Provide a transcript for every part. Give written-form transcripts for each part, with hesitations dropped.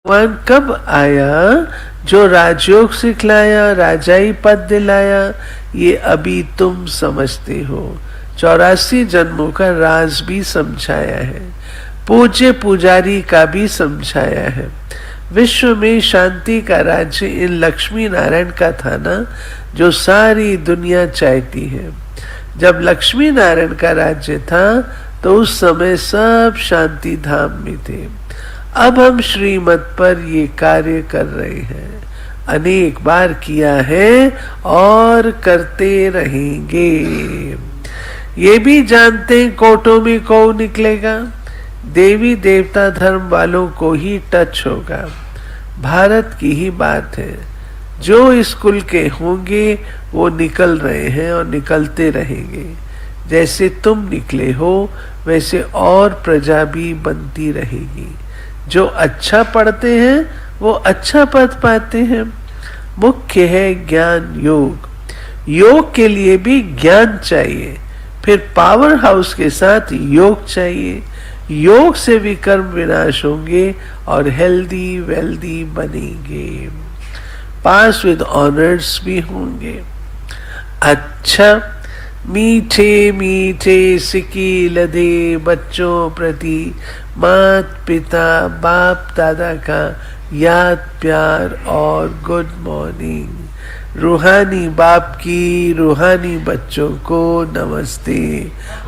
भगवान कब आया? जो राजयोग सिखलाया, राजाई पद दिलाया, ये अभी तुम समझते हो। 84 जन्मों का राज भी समझाया है, पूज्य पुजारी का भी समझाया है। विश्व में शांति का राज्य इन लक्ष्मी नारायण का था ना, जो सारी दुनिया चाहती है। जब लक्ष्मी नारायण का राज्य था तो उस समय सब शांति धाम में थे। अब हम श्रीमत पर ये कार्य कर रहे हैं, अनेक बार किया है और करते रहेंगे। ये भी जानते हैं कोर्टों में कौन निकलेगा? देवी देवता धर्म वालों को ही टच होगा। भारत की ही बात है, जो इस कुल के होंगे वो निकल रहे हैं और निकलते रहेंगे। जैसे तुम निकले हो वैसे और प्रजा भी बनती रहेगी। जो अच्छा पढ़ते हैं वो अच्छा पद पाते हैं। मुख्य है ज्ञान योग। योग के लिए भी ज्ञान चाहिए, फिर पावर हाउस के साथ योग चाहिए। योग से भी कर्म विनाश होंगे और हेल्दी वेल्दी बनेंगे, पास विद ऑनर्स भी होंगे। अच्छा, मीठे मीठे सिकी लदे बच्चों प्रति मात पिता बाप दादा का याद प्यार और गुड मॉर्निंग। रूहानी बाप की रूहानी बच्चों को नमस्ते।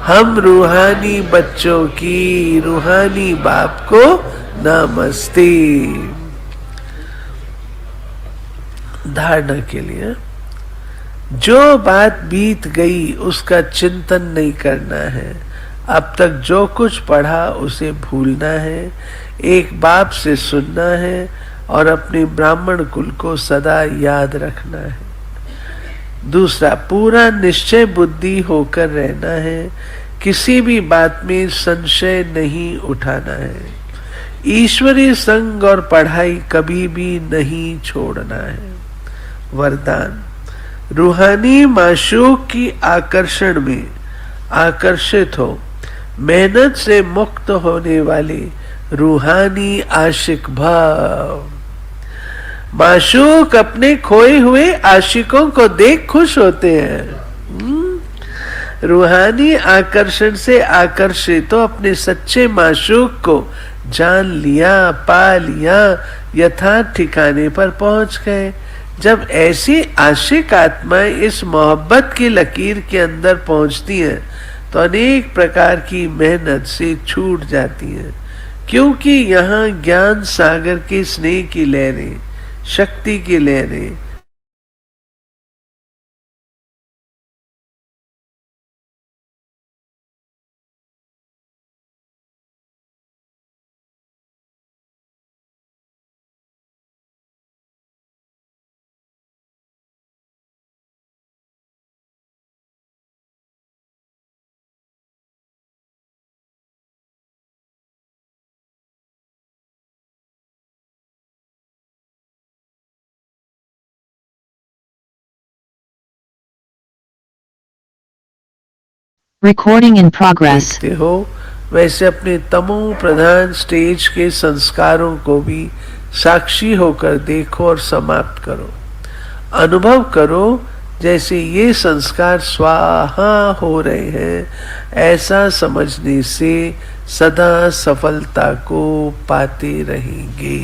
हम रूहानी बच्चों की रूहानी बाप को नमस्ते। धारणा के लिए, जो बात बीत गई उसका चिंतन नहीं करना है। अब तक जो कुछ पढ़ा उसे भूलना है, एक बाप से सुनना है और अपने ब्राह्मण कुल को सदा याद रखना है। दूसरा, पूरा निश्चय बुद्धि होकर रहना है, किसी भी बात में संशय नहीं उठाना है। ईश्वरीय संग और पढ़ाई कभी भी नहीं छोड़ना है। वरदान, रूहानी माशूक की आकर्षण में आकर्षित हो, मेहनत से मुक्त होने वाले रूहानी आशिक भाव। माशूक अपने खोए हुए आशिकों को देख खुश होते हैं। रूहानी आकर्षण से आकर्षित तो अपने सच्चे माशूक को जान लिया, पा लिया, यथार्थ ठिकाने पर पहुंच गए। जब ऐसी आशिक आत्माएं इस मोहब्बत की लकीर के अंदर पहुंचती हैं तो अनेक प्रकार की मेहनत से छूट जाती हैं, क्योंकि यहाँ ज्ञान सागर के स्नेह की लहरें, शक्ति की लहरें, Recording in progress. देखते हो, वैसे अपने तमो प्रधान स्टेज के संस्कारों को भी साक्षी होकर देखो और समाप्त करो। अनुभव करो जैसे ये संस्कार स्वाहा हो रहे हैं। ऐसा समझने से सदा सफलता को पाते रहेंगे।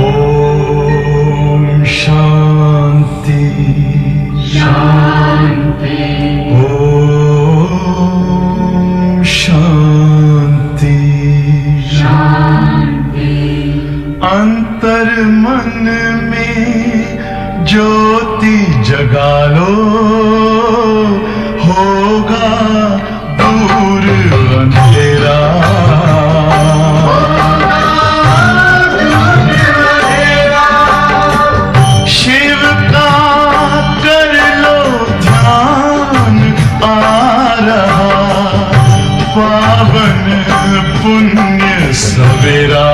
ओम शांति शांति। ओम शांति शांति। अंतर मन में ज्योति जगा लो, होगा दूर अंधेरा। शिव का कर लो ध्यान, आ रहा पावन पुण्य सवेरा।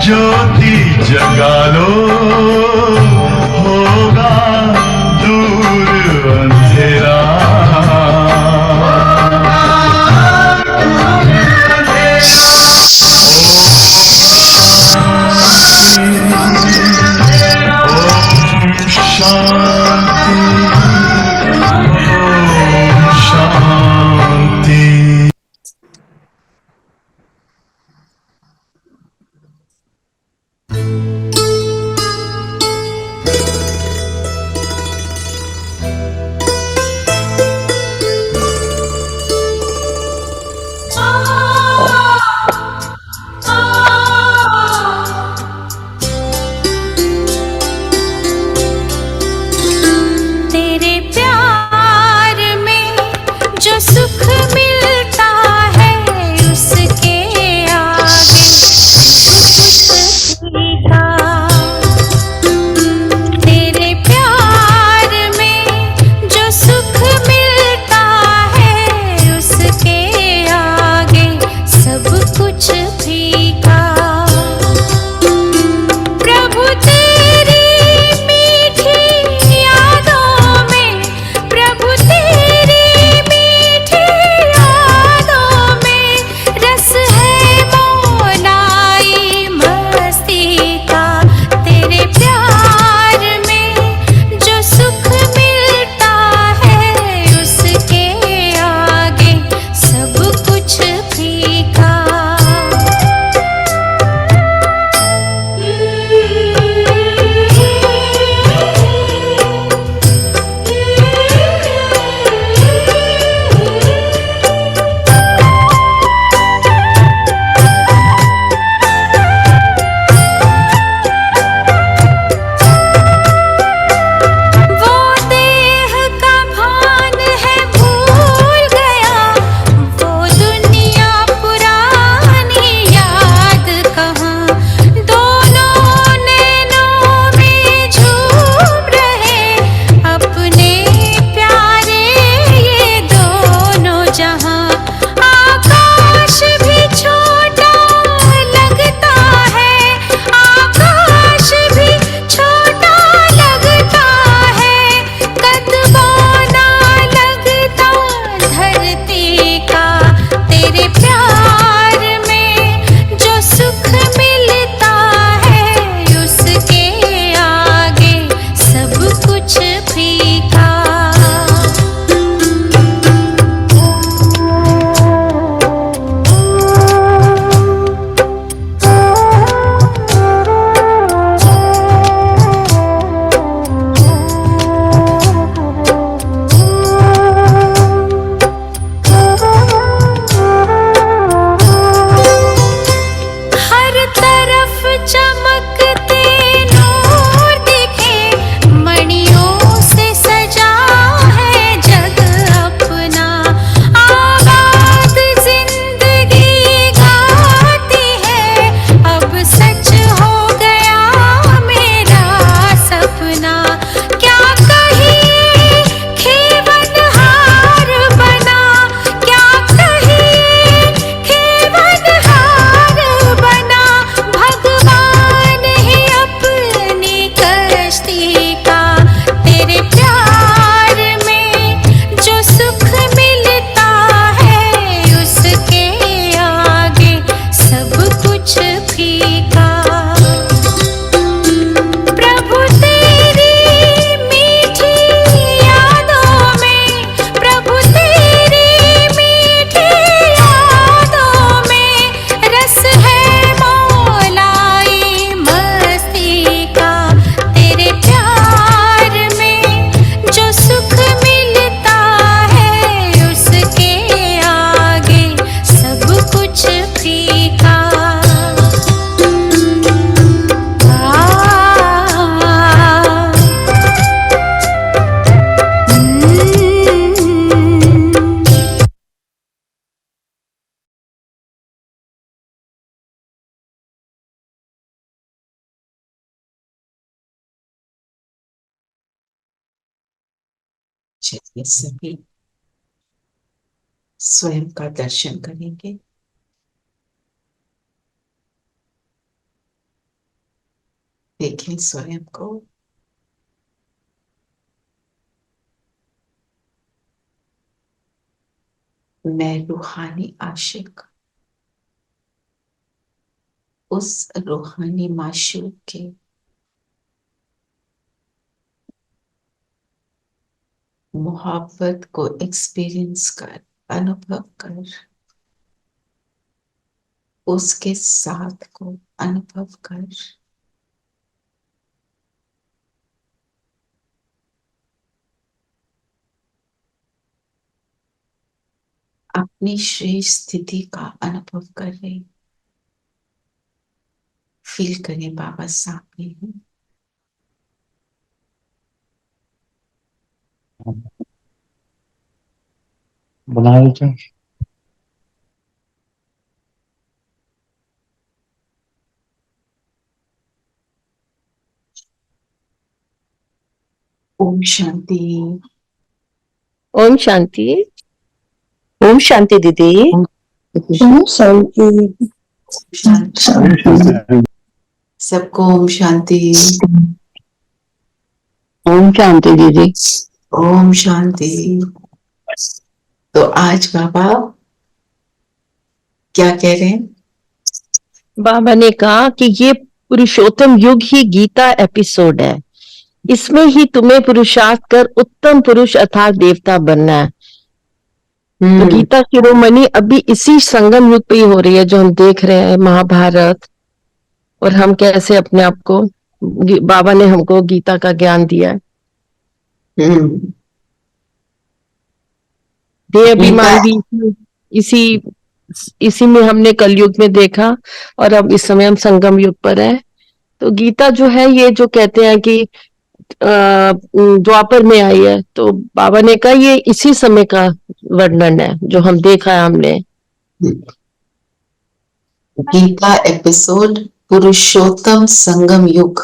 ज्योति जगा लो, होगा दूर अंधेरा। चलिए सभी स्वयं का दर्शन करेंगे। देखें स्वयं को। मैं रूहानी आशिक उस रूहानी माशूक के मोहब्बत को एक्सपीरियंस कर, अनुभव कर, उसके साथ को अनुभव कर। अपनी श्रेष्ठ स्थिति का अनुभव कर रहे, फील करें बाबा सामने हैं। बनाए जाए। ओम शांति। ओम शांति। ओम शांति दीदी। ओम शांति। सबको ओम शांति। ओम शांति दीदी। ओम शांति। तो आज बाबा क्या कह रहे हैं? बाबा ने कहा कि ये पुरुषोत्तम युग ही गीता एपिसोड है, इसमें ही तुम्हें पुरुषार्थ कर उत्तम पुरुष अर्थात देवता बनना है। तो गीता शिरोमणि अभी इसी संगम युग पे ही हो रही है जो हम देख रहे हैं, महाभारत। और हम कैसे अपने आप को, बाबा ने हमको गीता का ज्ञान दिया है। देह अभिमान भी इसी में हमने कलयुग में देखा, और अब इस समय हम संगम युग पर है। तो गीता जो है, ये जो कहते हैं कि द्वापर में आई है, तो बाबा ने कहा ये इसी समय का वर्णन है जो हम देखा है हमने। गीता एपिसोड पुरुषोत्तम संगम युग।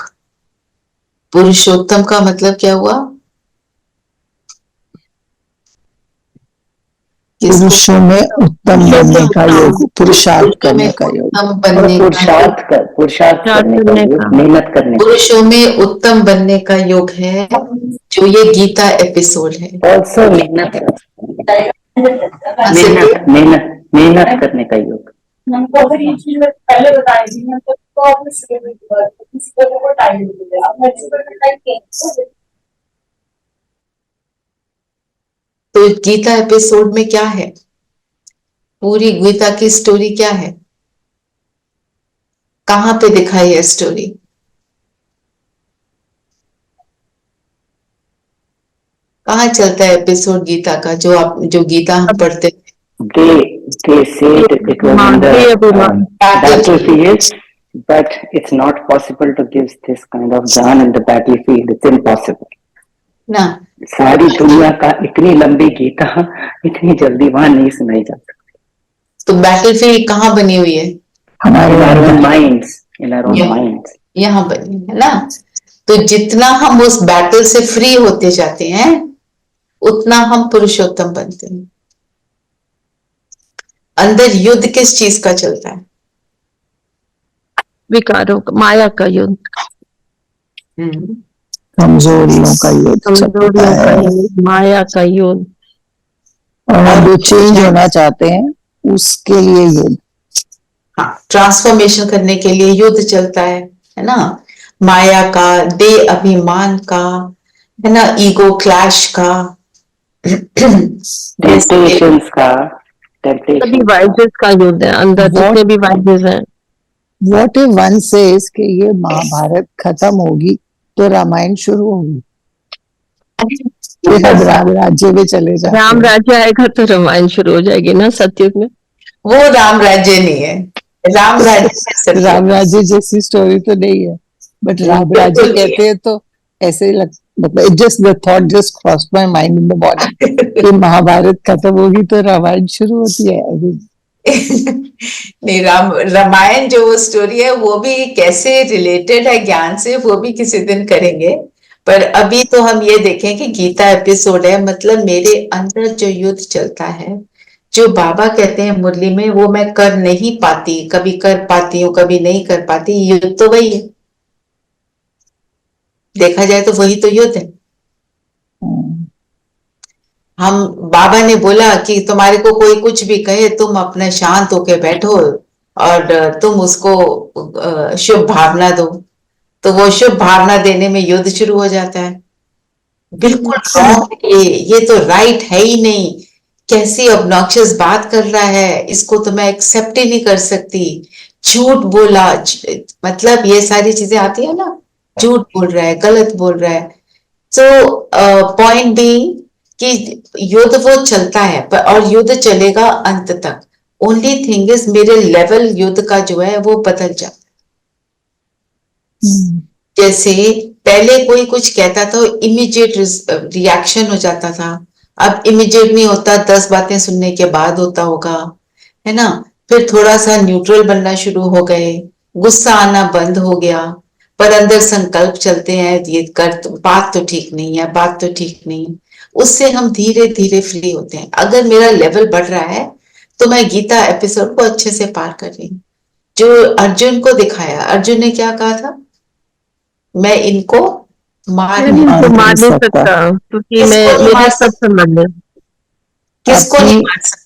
पुरुषोत्तम का मतलब क्या हुआ? पुरुषों में उत्तम बनने का योग, पुरुषार्थ करने का योग, पुरुषार्थ करने का योग, मेहनत करने का। पुरुषों में उत्तम बनने का योग है जो ये गीता एपिसोड है। ऑल्सो मेहनत मेहनत करने का योग। अगर ये चीज मैं पहले बताएगी तो आपने किसी को टाइम तो गीता एपिसोड में क्या है? पूरी गीता की स्टोरी क्या है? कहां पे दिखाई है स्टोरी? कहाँ चलता है एपिसोड गीता का, जो गीता हम पढ़ते हैं? They said it was in the battlefield, but it's not possible to give this kind of ज्ञान in the battlefield. It's impossible. ना सारी दुनिया का इतनी लंबी गीता इतनी जल्दी वहां नहीं सुनाई जा सकती। तो बैटलफील्ड कहाँ बनी हुई है? हमारे own minds, in our own minds. यहाँ बनी है ना। तो जितना हम उस बैटल से फ्री होते जाते हैं उतना हम पुरुषोत्तम बनते हैं। अंदर युद्ध किस चीज का चलता है? विकारों का, माया का युद्ध, कमजोरियों का युद्ध, कमजोरियों का युद्ध, माया का युद्ध। और जो चेंज होना चाहते हैं उसके लिए युद्ध। हाँ, ट्रांसफॉर्मेशन करने के लिए युद्ध चलता है ना। माया का, देह अभिमान का, है ना, ईगो क्लैश का, टेम्पटेशंस का, सभी वाइजेस का युद्ध है अंदर, जितने भी वाइजेस हैं। What if one says कि ये महाभारत खत्म होगी तो रामायण शुरू होगी? फिर राम राज्य में चले जाते हैं। राम राज्य आएगा तो रामायण शुरू हो जाएगी ना सतयुग में। वो राम राज्य नहीं है। राम राज्य जैसी स्टोरी तो नहीं है, बट राम राज्य कहते हैं तो ऐसे ही मतलब just the thought just cross my mind in the morning कि महाभारत खत्म होगी तो रामायण शुरू होती है अभी। नहीं, रामायण जो वो स्टोरी है वो भी कैसे रिलेटेड है ज्ञान से, वो भी किसी दिन करेंगे। पर अभी तो हम ये देखें कि गीता एपिसोड है, मतलब मेरे अंदर जो युद्ध चलता है, जो बाबा कहते हैं मुरली में, वो मैं कर नहीं पाती, कभी कर पाती हूँ कभी नहीं कर पाती, युद्ध तो वही है। देखा जाए तो वही तो युद्ध है। हम बाबा ने बोला कि तुम्हारे को कोई कुछ भी कहे तुम अपने शांत होके बैठो और तुम उसको शुभ भावना दो, तो वो शुभ भावना देने में युद्ध शुरू हो जाता है। बिल्कुल रॉन्ग है ये तो राइट है ही नहीं। कैसी ऑब्नॉक्शियस बात कर रहा है, इसको तो मैं एक्सेप्ट ही नहीं कर सकती। झूठ बोला, मतलब ये सारी चीजें आती है ना, झूठ बोल रहा है, गलत बोल रहा है। सो पॉइंट बीइंग कि युद्ध वो चलता है और युद्ध चलेगा अंत तक। ओनली थिंग इज मेरे लेवल युद्ध का जो है वो बदल जाता है। जैसे पहले कोई कुछ कहता था इमीडिएट रिएक्शन हो जाता था, अब इमीडिएट नहीं होता, 10 बातें सुनने के बाद होता होगा, है ना। फिर थोड़ा सा न्यूट्रल बनना शुरू हो गए, गुस्सा आना बंद हो गया, पर अंदर संकल्प चलते हैं ये कर बात तो ठीक नहीं है, बात तो ठीक नहीं है। उससे हम धीरे धीरे फ्री होते हैं। अगर मेरा लेवल बढ़ रहा है तो मैं गीता एपिसोड को अच्छे से पार कर रही हूँ। जो अर्जुन को दिखाया, अर्जुन ने क्या कहा था, मैं इनको मार मैं नहीं इनको मार नहीं सकता। सकता क्योंकि किसको मैं नहीं मेरे मार सब सकता? संबंध है। किसको नहीं मार सकता?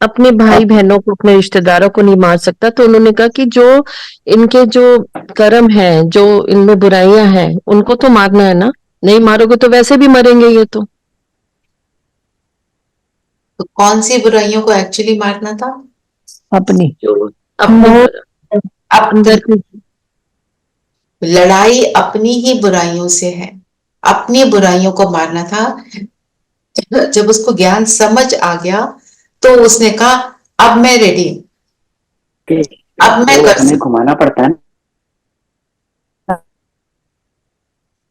अपने भाई बहनों को, अपने रिश्तेदारों को नहीं मार सकता। तो उन्होंने कहा कि जो इनके जो कर्म है, जो इनमें बुराइयां हैं, उनको तो मारना है ना। नहीं मारोगे तो वैसे भी मरेंगे ये तो। तो कौन सी बुराइयों को एक्चुअली मारना था? अपनी जो अपने अब अंदर की लड़ाई अपनी ही बुराइयों से है, अपनी बुराइयों को मारना था। जब उसको ज्ञान समझ आ गया तो उसने कहा अब मैं रेडी, कि अब मैं वो कर हमें सकता। घुमाना पड़ता है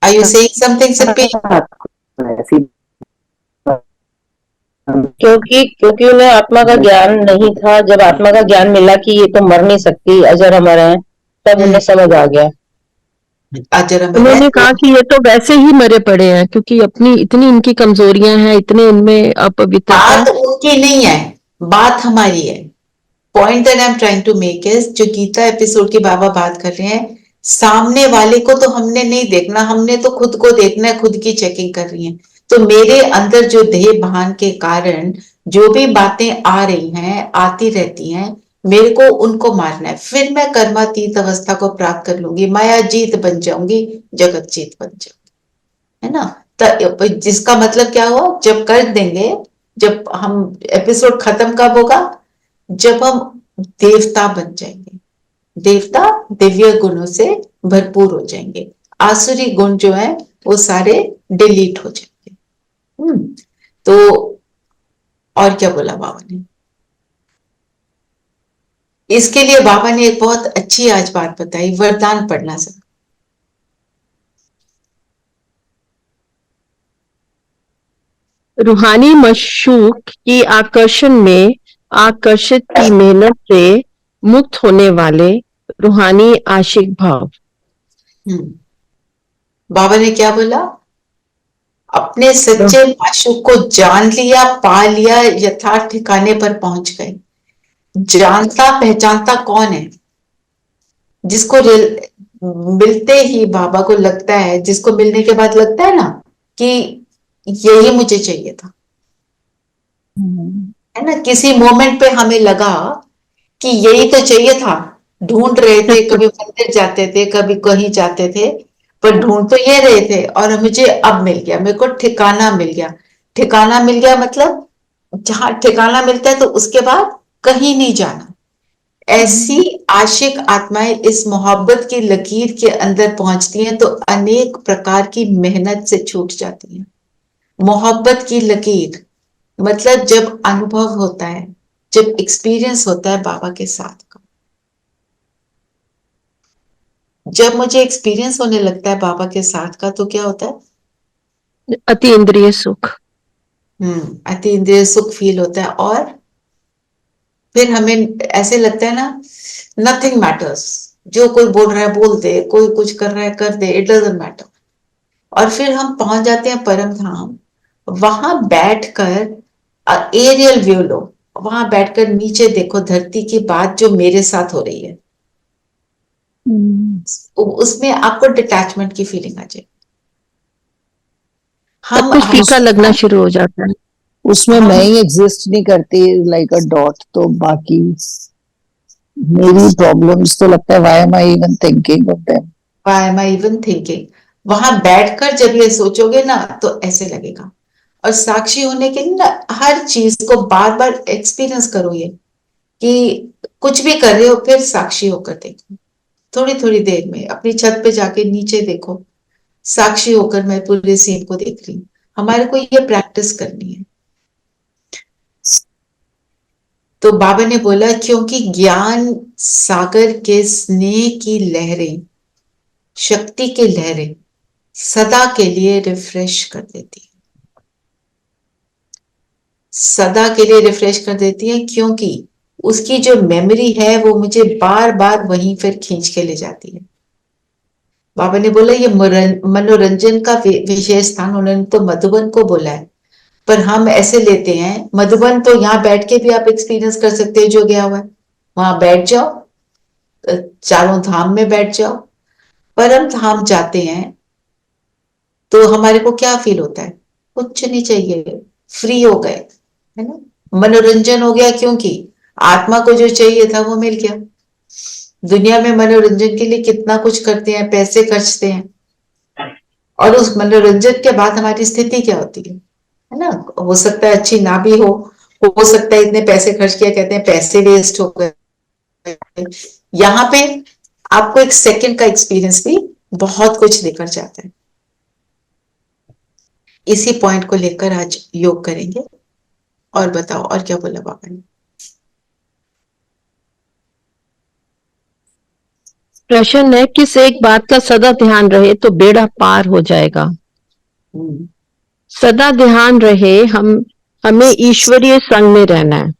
are you saying something Sippy? ना, ऐसी क्योंकि क्योंकि उन्हें आत्मा का ज्ञान नहीं था। जब आत्मा का ज्ञान मिला कि ये तो मर नहीं सकती, अजर अमर है, तब उन्हें समझ आ गया। अजर अमर है उन्होंने कहा कि ये तो वैसे ही मरे पड़े हैं, क्योंकि अपनी इतनी इनकी कमजोरियां हैं, इतने इनमें अपवित्रता है। बात उनकी नहीं है, बात हमारी है। Point that I am trying to make is, जो गीता एपिसोड की बाबा बात कर रहे हैं, सामने वाले को तो हमने नहीं देखना, हमने तो खुद को देखना है, खुद की चेकिंग कर रही है। तो मेरे अंदर जो देह भान के कारण जो भी बातें आ रही हैं, आती रहती हैं, मेरे को उनको मारना है। फिर मैं कर्मातीत अवस्था को प्राप्त कर लूंगी, माया जीत बन जाऊंगी, जगत जीत बन जाऊंगी, है ना। तो जिसका मतलब क्या हुआ, जब कर देंगे, जब हम एपिसोड खत्म कब होगा, जब हम देवता बन जाएंगे, देवता दिव्य गुणों से भरपूर हो जाएंगे, आसुरी गुण जो है वो सारे डिलीट हो जाएंगे। तो और क्या बोला बाबा ने, इसके लिए बाबा ने एक बहुत अच्छी आज बात बताई, वरदान पढ़ना सब। रूहानी मशूक की आकर्षण में आकर्षित की मेहनत से मुक्त होने वाले रूहानी आशिक भाव। बाबा ने क्या बोला, अपने सच्चे माशूक को जान लिया, पा लिया, यथार्थ ठिकाने पर पहुंच गए। जानता पहचानता कौन है, जिसको मिलते ही बाबा को लगता है, जिसको मिलने के बाद लगता है ना कि यही मुझे चाहिए था, है ना। किसी मोमेंट पे हमें लगा कि यही तो चाहिए था, ढूंढ रहे थे, कभी मंदिर जाते थे, कभी कहीं जाते थे, पर ढूंढ तो ये रहे थे, और मुझे अब मिल गया, मेरे को ठिकाना मिल गया। ठिकाना मिल गया मतलब जहां ठिकाना मिलता है तो उसके बाद कहीं नहीं जाना। ऐसी आशिक आत्माएं इस मोहब्बत की लकीर के अंदर पहुंचती हैं तो अनेक प्रकार की मेहनत से छूट जाती हैं। मोहब्बत की लकीर मतलब जब अनुभव होता है, जब एक्सपीरियंस होता है बाबा के साथ का, जब मुझे एक्सपीरियंस होने लगता है बाबा के साथ का, तो क्या होता है, अति इंद्रिय सुख। अति इंद्रिय सुख फील होता है। और फिर हमें ऐसे लगता है ना, नथिंग मैटर्स, जो कोई बोल रहा है बोल दे, कोई कुछ कर रहा है कर दे, इट डजंट मैटर। और फिर हम पहुंच जाते हैं परम धाम, वहां बैठकर एरियल व्यू लो, वहां बैठकर नीचे देखो धरती की बात जो मेरे साथ हो रही है, उसमें आपको डिटैचमेंट की फीलिंग आ जाए। सब कुछ फीका लगना शुरू हो जाता है। उसमें मैं ही एग्जिस्ट नहीं करती लाइक अ डॉट, तो बाकी मेरी प्रॉब्लम्स तो लगता है why am I even thinking of them, why am I even thinking. वहां बैठकर जब ये सोचोगे ना तो ऐसे लगेगा। और साक्षी होने के लिए ना हर चीज को बार बार एक्सपीरियंस करो, ये कि कुछ भी कर रहे हो फिर साक्षी होकर देखो। थोड़ी थोड़ी देर में अपनी छत पे जाके नीचे देखो, साक्षी होकर मैं पूरे सीन को देख रही हूँ। हमारे को ये प्रैक्टिस करनी है। तो बाबा ने बोला क्योंकि ज्ञान सागर के स्नेह की लहरें, शक्ति की लहरें सदा के लिए रिफ्रेश कर देती है, सदा के लिए रिफ्रेश कर देती है, क्योंकि उसकी जो मेमोरी है वो मुझे बार बार वहीं फिर खींच के ले जाती है। बाबा ने बोला ये मनोरंजन का विशेष स्थान, उन्होंने तो मधुबन को बोला है, पर हम ऐसे लेते हैं मधुबन तो यहाँ बैठ के भी आप एक्सपीरियंस कर सकते हैं जो गया हुआ है। वहां बैठ जाओ, चारों धाम में बैठ जाओ। परम धाम जाते हैं तो हमारे को क्या फील होता है? कुछ नहीं चाहिए, फ्री हो गए, है ना, मनोरंजन हो गया, क्योंकि आत्मा को जो चाहिए था वो मिल गया। दुनिया में मनोरंजन के लिए कितना कुछ करते हैं, पैसे खर्चते हैं, और उस मनोरंजन के बाद हमारी स्थिति क्या होती है ना? हो सकता है अच्छी ना भी हो सकता है इतने पैसे खर्च किया, कहते हैं पैसे वेस्ट हो गए। यहाँ पे आपको एक सेकंड का एक्सपीरियंस भी बहुत कुछ देकर जाता है। इसी पॉइंट को लेकर आज योग करेंगे। और बताओ और क्या बोला बाबा ने? प्रश्न है, किस एक बात का सदा ध्यान रहे तो बेड़ा पार हो जाएगा। सदा ध्यान रहे हमें ईश्वरीय संग में रहना है,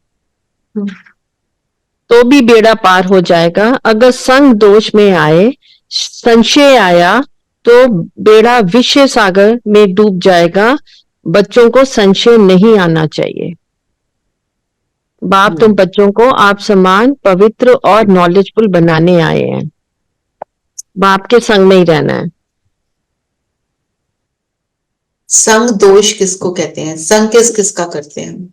तो भी बेड़ा पार हो जाएगा। अगर संग दोष में आए, संशय आया, तो बेड़ा विषय सागर में डूब जाएगा। बच्चों को संशय नहीं आना चाहिए। बाप तुम बच्चों को आप समान पवित्र और नॉलेजफुल बनाने आए हैं। बाप के संग में ही रहना है। संग दोष किसको कहते हैं? संग किस किस का करते हैं?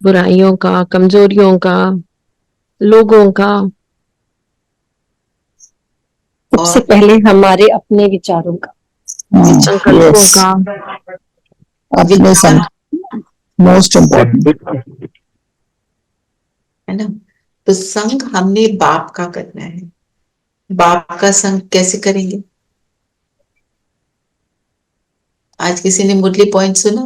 बुराइयों का, कमजोरियों का, लोगों का। सबसे पहले हमारे अपने विचारों का, संकल्पों का। अपने संग मोस्ट इम्पोर्टेंट है ना? तो संग हमने बाप का करना है। बाप का संग कैसे करेंगे? आज किसी ने मुरली पॉइंट सुना?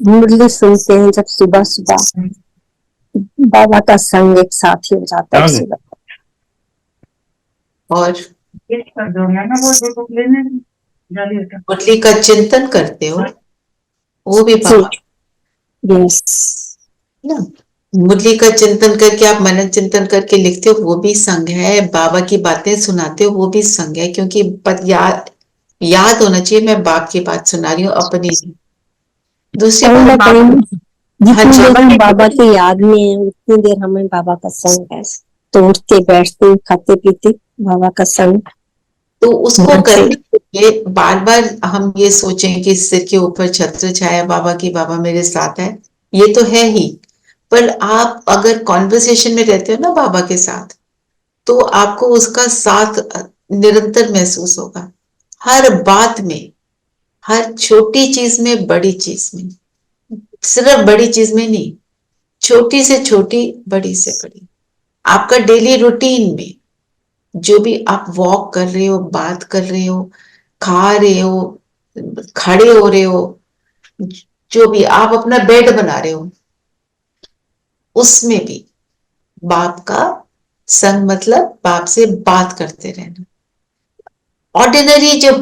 मुरली सुनते हैं जब सुबह सुबह, बाबा का संग एक साथ ही हो जाता है सुबह। और मुरली का चिंतन करते हो, वो भी बाबा। ना, मुरली का चिंतन करके आप मनन चिंतन करके लिखते हो, वो भी संग है। बाबा की बातें सुनाते हो, वो भी संग है, क्योंकि याद होना चाहिए मैं बाप की बात सुना रही हूँ, अपनी नहीं। दूसरी बात, जितनी देर हम बाबा की याद में है उतनी देर हमें बाबा का संग है। तो उठते बैठते खाते पीते बाबा का संग। तो उसको करने के लिए बार बार हम ये सोचें कि सिर के ऊपर छत्र छाया बाबा की, बाबा मेरे साथ है, ये तो है ही। पर आप अगर कॉन्वर्सेशन में रहते हो ना बाबा के साथ, तो आपको उसका साथ निरंतर महसूस होगा, हर बात में, हर छोटी चीज में, बड़ी चीज में। सिर्फ बड़ी चीज में नहीं, छोटी से छोटी, बड़ी से बड़ी। आपका डेली रूटीन में जो भी आप वॉक कर रहे हो, बात कर रहे हो, खा रहे हो, खड़े हो रहे हो, जो भी आप अपना बेड बना रहे हो, उसमें भी बाप का संग, मतलब बाप से बात करते रहना। ऑर्डिनरी जो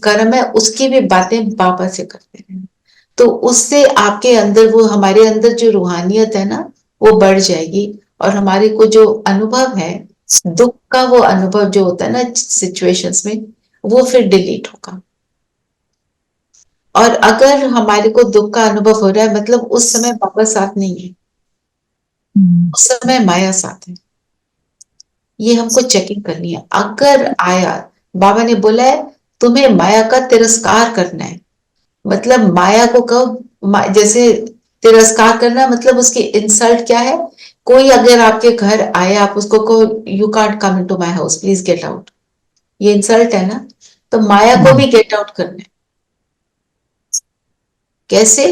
कर्म है उसकी भी बातें बाबा से करते रहना, तो उससे आपके अंदर वो, हमारे अंदर जो रूहानियत है ना, वो बढ़ जाएगी। और हमारे को जो अनुभव है दुख का, वो अनुभव जो होता है ना सिचुएशंस में, वो फिर डिलीट होगा। और अगर हमारे को दुख का अनुभव हो रहा है, मतलब उस समय बाबा साथ नहीं है, उस समय माया साथ है। ये हमको चेकिंग करनी है। अगर आया, बाबा ने बोला है तुम्हें माया का तिरस्कार करना है, मतलब माया को कहो, जैसे तिरस्कार करना मतलब उसकी इंसल्ट क्या है? कोई अगर आपके घर आए, आप उसको कहो you can't come into my house, please get out, ये इंसल्ट है ना? तो माया को भी गेट आउट करना है। कैसे?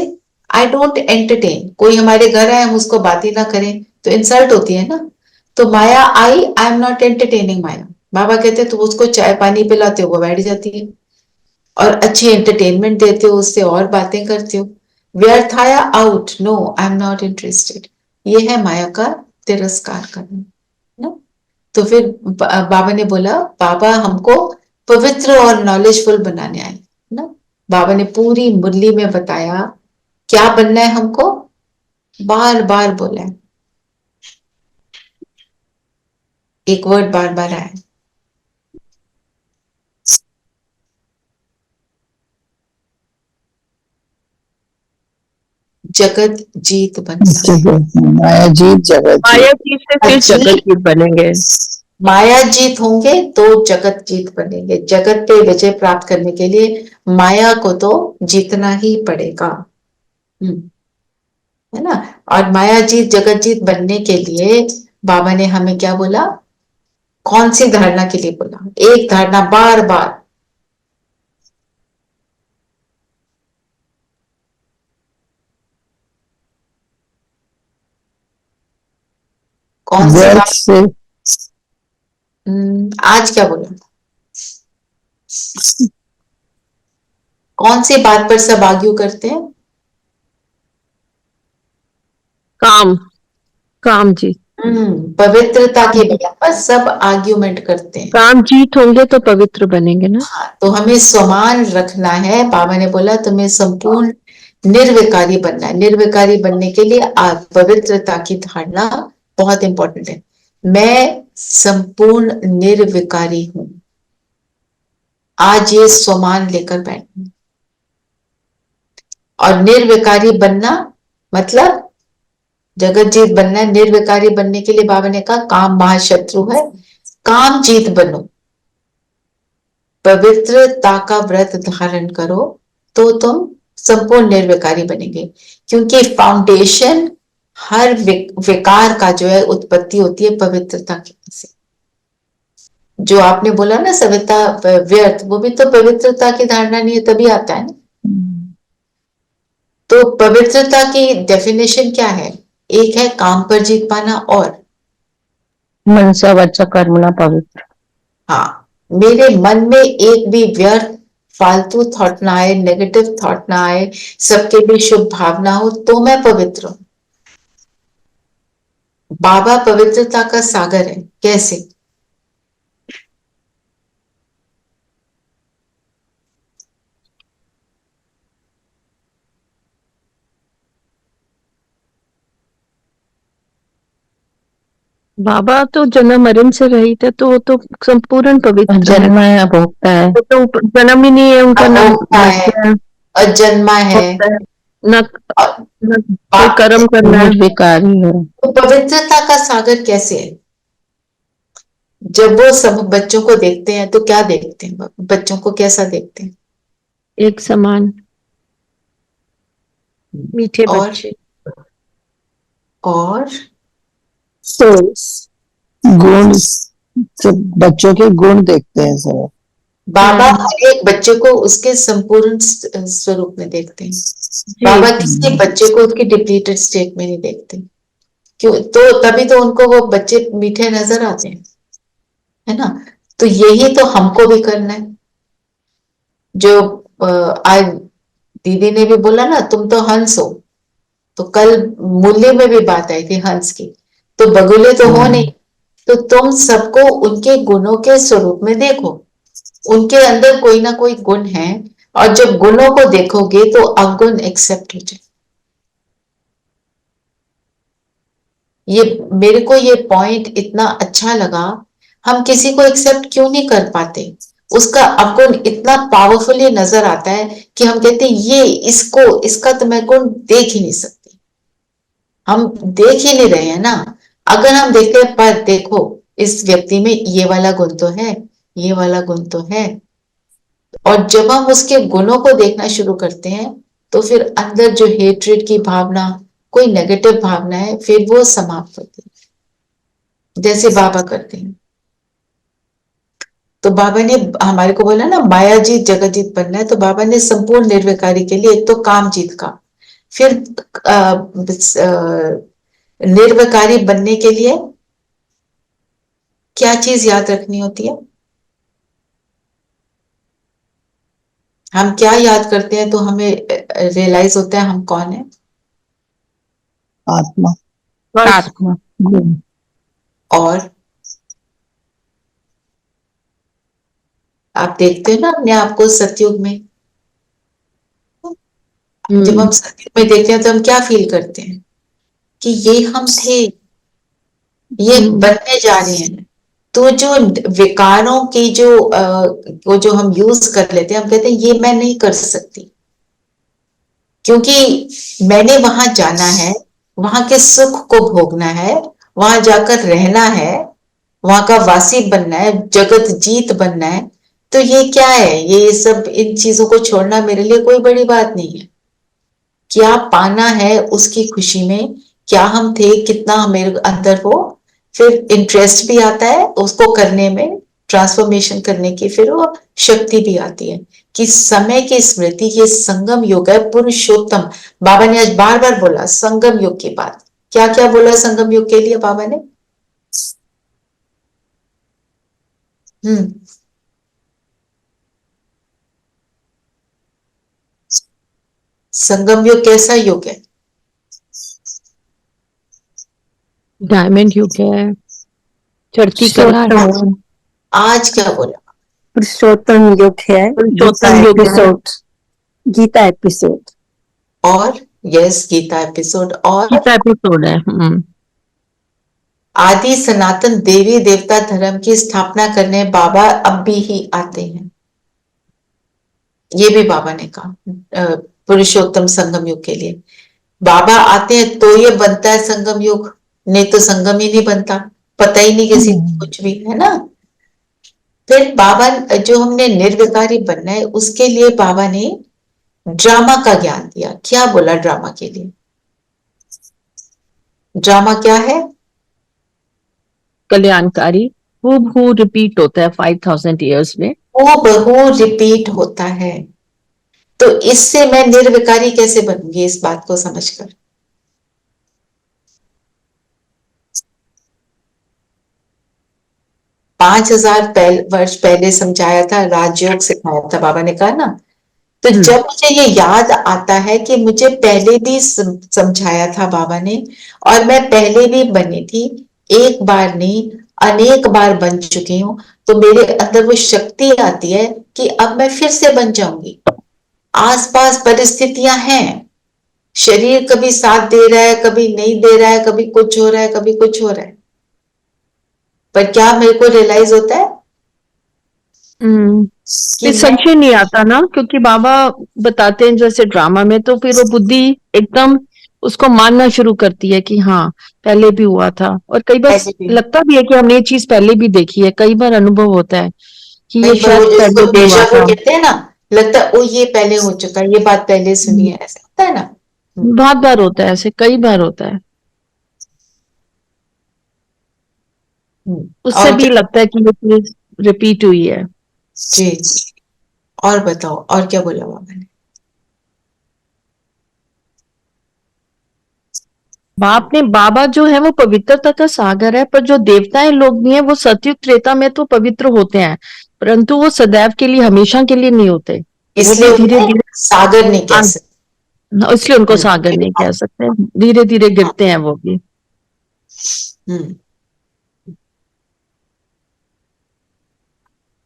आई डोंट एंटरटेन, कोई हमारे घर आए हम उसको बात ही ना करें तो इंसल्ट होती है ना। तो माया आई, आई एम नॉट एंटरटेनिंग माया। बाबा कहते तुम उसको चाय पानी पिलाते हो, वो बैठ जाती है, और अच्छी एंटरटेनमेंट देते हो, उससे और बातें करते हो। व्यर्थ आया, out, no I am not interested. ये है माया का तिरस्कार करना ना। तो फिर बाबा ने बोला, बाबा हमको पवित्र और नॉलेजफुल बनाने आए ना। बाबा ने पूरी मुरली में बताया क्या बनना है हमको, बार बार बोला है, एक वर्ड बार बार आया, जगत जीत बनना। माया जीत जगत माया जीत। जीत से फिर जगत जीत बनेंगे। माया जीत होंगे तो जगत जीत बनेंगे। जगत पे विजय प्राप्त करने के लिए माया को तो जीतना ही पड़ेगा। है ना? और माया जीत जगत जीत बनने के लिए बाबा ने हमें क्या बोला, कौन सी धारणा के लिए बोला? एक धारणा बार बार, कौन सी व्यर्थ बात? से आज क्या बोला? कौन सी बात पर सब आर्ग्यू करते हैं? काम, काम जीत। पवित्रता के बिना पर सब आर्ग्यूमेंट करते हैं। काम जीत होंगे तो पवित्र बनेंगे ना। हाँ, तो हमें समान रखना है। बाबा ने बोला तुम्हें संपूर्ण निर्विकारी बनना है। निर्विकारी बनने के लिए आप पवित्रता की धारणा बहुत इंपॉर्टेंट है। मैं संपूर्ण निर्विकारी हूं, आज ये स्वमान लेकर बैठना। और निर्विकारी बनना मतलब जगत जीत बनना है। निर्विकारी बनने के लिए बाबा ने कहा काम महाशत्रु है, काम जीत बनो, पवित्रता का व्रत धारण करो, तो तुम संपूर्ण निर्विकारी बनेंगे। क्योंकि फाउंडेशन हर विकार का जो है उत्पत्ति होती है पवित्रता की से। जो आपने बोला ना सविता व्यर्थ, वो भी तो पवित्रता की धारणा नहीं है तभी आता है ना। तो पवित्रता की डेफिनेशन क्या है? एक है काम पर जीत पाना, और मनसा वाचा कर्मणा पवित्र। हाँ, मेरे मन में एक भी व्यर्थ फालतू थॉट ना आए, नेगेटिव थॉट ना आए, सबके भी शुभ भावना हो, तो मैं पवित्र हूं। बाबा पवित्रता का सागर है। कैसे? बाबा तो जन्म मरण से रहित है, तो वो तो संपूर्ण पवित्र है। जन्म है, भोगता है, वो तो जन्म ही नहीं है उनका, ना अभोक्ता है, मरते हैं, अजन्मा है, होता है, न और न कोई कर्म करना है। निर्विकारी है। तो पवित्रता का सागर कैसे है? जब वो सब बच्चों को देखते हैं तो क्या देखते हैं? बच्चों को कैसा देखते हैं? एक समान मीठे और बच्चे। और तो गुण, सब बच्चों के गुण देखते हैं सब। बाबा हर एक बच्चे को उसके संपूर्ण स्वरूप में देखते हैं। बाबा किसी बच्चे को उसकी डिप्लीटेड स्टेट में नहीं देखते। क्यों? तो तभी तो उनको वो बच्चे मीठे नजर आते हैं, है ना? तो यही तो हमको भी करना है। जो आज दीदी ने भी बोला ना, तुम तो हंस हो, तो कल मूल्य में भी बात आई थी हंस की, तो बगुले तो हो नहीं। तो तुम सबको उनके गुणों के स्वरूप में देखो, उनके अंदर कोई ना कोई गुण है, और जब गुणों को देखोगे तो अवगुण एक्सेप्ट हो जाए। ये मेरे को ये पॉइंट इतना अच्छा लगा। हम किसी को एक्सेप्ट क्यों नहीं कर पाते? उसका अवगुण इतना पावरफुली नजर आता है कि हम कहते हैं ये इसका तो मैं गुण देख ही नहीं सकती। हम देख ही नहीं रहे हैं ना। अगर हम देखते हैं पर देखो इस व्यक्ति में ये वाला गुण तो है, ये वाला गुण तो है, और जब हम उसके गुणों को देखना शुरू करते हैं तो फिर अंदर जो हेट्रेड की भावना, कोई नेगेटिव भावना है, फिर वो समाप्त होती है, जैसे बाबा करते हैं। तो बाबा ने हमारे को बोला ना माया जीत जगत जीत बनना है, तो बाबा ने संपूर्ण निर्विकारी के लिए एक तो काम जीत का, फिर निर्विकारी बनने के लिए क्या चीज याद रखनी होती है? हम क्या याद करते हैं तो हमें रियलाइज होता है हम कौन है? आत्मा। आत्मा। और आप देखते हो ना अपने आप को सतयुग में, जब हम सतयुग में देखते हैं तो हम क्या फील करते हैं कि ये हम थे, ये बनने जा रहे हैं। तो जो विकारों की वो जो हम यूज कर लेते हैं, हम कहते हैं ये मैं नहीं कर सकती, क्योंकि मैंने वहां जाना है, वहां के सुख को भोगना है, वहां जाकर रहना है, वहां का वासी बनना है, जगत जीत बनना है। तो ये क्या है? ये सब इन चीजों को छोड़ना मेरे लिए कोई बड़ी बात नहीं है। क्या पाना है उसकी खुशी में, क्या हम थे, कितना मेरे अंदर हो, फिर इंटरेस्ट भी आता है उसको करने में, ट्रांसफॉर्मेशन करने की, फिर वो शक्ति भी आती है कि समय की स्मृति, ये संगम युग है पुरुषोत्तम। बाबा ने आज बार बार बोला संगम युग की बात। क्या क्या बोला संगम युग के लिए बाबा ने? संगम युग कैसा युग है? डायमंड युग है, चढ़ती कला है। आज क्या बोला? पुरुषोत्तम युग है, पुरुषोत्तम युग है। गीता एपिसोड। और यस, गीता एपिसोड। और गीता एपिसोड है। आदि सनातन देवी देवता धर्म की स्थापना करने बाबा अब भी ही आते हैं, ये भी बाबा ने कहा पुरुषोत्तम संगम युग के लिए। बाबा आते हैं तो ये बनता है संगम युग, नहीं तो संगम ही नहीं बनता, पता ही नहीं किसी को कुछ भी, है ना। फिर बाबा जो हमने निर्विकारी बनना है उसके लिए बाबा ने ड्रामा का ज्ञान दिया। क्या बोला ड्रामा के लिए? ड्रामा क्या है? कल्याणकारी, हूबहू रिपीट होता है 5000 ईयर्स में, हूबहू रिपीट होता है। तो इससे मैं निर्विकारी कैसे बनूंगी, इस बात को समझकर। पांच हजार वर्ष पहले समझाया था, राजयोग सिखाया था बाबा ने, कहा ना। तो जब मुझे ये याद आता है कि मुझे पहले भी समझाया था बाबा ने, और मैं पहले भी बनी थी, एक बार नहीं अनेक बार बन चुकी हूं, तो मेरे अंदर वो शक्ति आती है कि अब मैं फिर से बन जाऊंगी। आसपास परिस्थितियां हैं, शरीर कभी साथ दे रहा है, कभी नहीं दे रहा है, कभी कुछ हो रहा है, कभी कुछ हो रहा है, पर क्या मेरे को रियलाइज होता है कि संशय नहीं आता ना, क्योंकि बाबा बताते हैं जैसे ड्रामा में, तो फिर वो बुद्धि एकदम उसको मानना शुरू करती है कि हाँ पहले भी हुआ था। और कई बार लगता भी है कि हमने ये चीज पहले भी देखी है, कई बार अनुभव होता है कि ये शायद पहले भी हुआ था। कहते हैं ना, लगता है ओ ये पहले हो चुका है, ये बात पहले सुनी है, ऐसा होता है ना। बहुत बार होता है, ऐसे कई बार होता है। उससे भी लगता है कि ये चीज रिपीट हुई है। जी। और बताओ, और क्या बोला बाबा ने? बाबा जो है वो पवित्रता का सागर है, पर जो देवताएं लोग भी हैं वो सतयुग त्रेता में तो पवित्र होते हैं, परंतु वो सदैव के लिए, हमेशा के लिए नहीं होते। इसलिए धीरे धीरे सागर नहीं कह सकते, इसलिए उनको सागर नहीं कह सकते, धीरे धीरे गिरते हैं वो भी।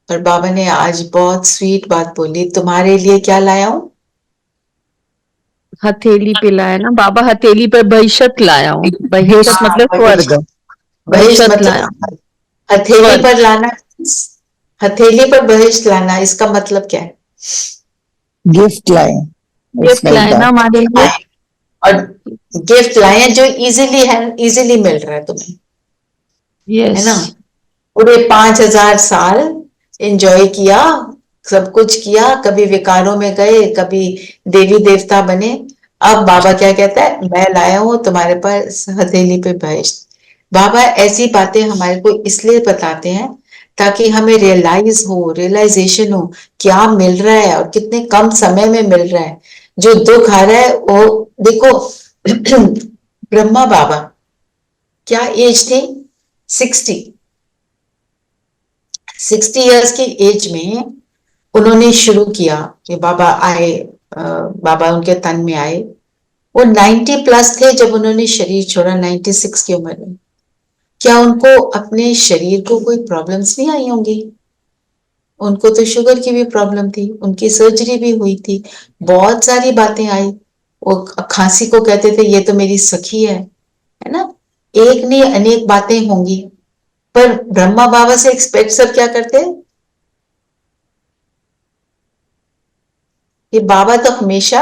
पर बाबा ने आज बहुत स्वीट बात बोली, तुम्हारे लिए क्या लाया हूं? हथेली पे लाया ना बाबा, हथेली पर बहिष्त लाया हूँ। बहिष्त मतलब स्वर्ग, बहिष्त लाया। हथेली पर लाना, हथेली पर बहिष्ठ लाना, इसका मतलब क्या है? गिफ्ट लाए, गिफ्ट लाए ना हमारे लिए। और गिफ्ट लाए जो इजीली है, इजीली मिल रहा है तुम्हें, है यस। ना? पूरे 5,000 साल एंजॉय किया, सब कुछ किया, कभी विकारों में गए, कभी देवी देवता बने। अब बाबा क्या कहता है? मैं लाया हूं तुम्हारे पास हथेली पे बहिष्ठ। बाबा ऐसी बातें हमारे को इसलिए बताते हैं ताकि हमें रियलाइजेशन हो क्या मिल रहा है और कितने कम समय में मिल रहा है। जो दुख आ रहा है वो देखो, ब्रह्मा बाबा क्या एज थी? 60 ईयर्स की एज में उन्होंने शुरू किया कि बाबा आए, बाबा उनके तन में आए। वो 90 प्लस थे जब उन्होंने शरीर छोड़ा, 96 की उम्र में। क्या उनको अपने शरीर को कोई प्रॉब्लम्स नहीं आई होंगी? उनको तो शुगर की भी प्रॉब्लम थी, उनकी सर्जरी भी हुई थी, बहुत सारी बातें आई। वो खांसी को कहते थे ये तो मेरी सखी है ना? एक नहीं अनेक बातें होंगी। पर ब्रह्मा बाबा से एक्सपेक्ट सब क्या करते हैं कि बाबा तो हमेशा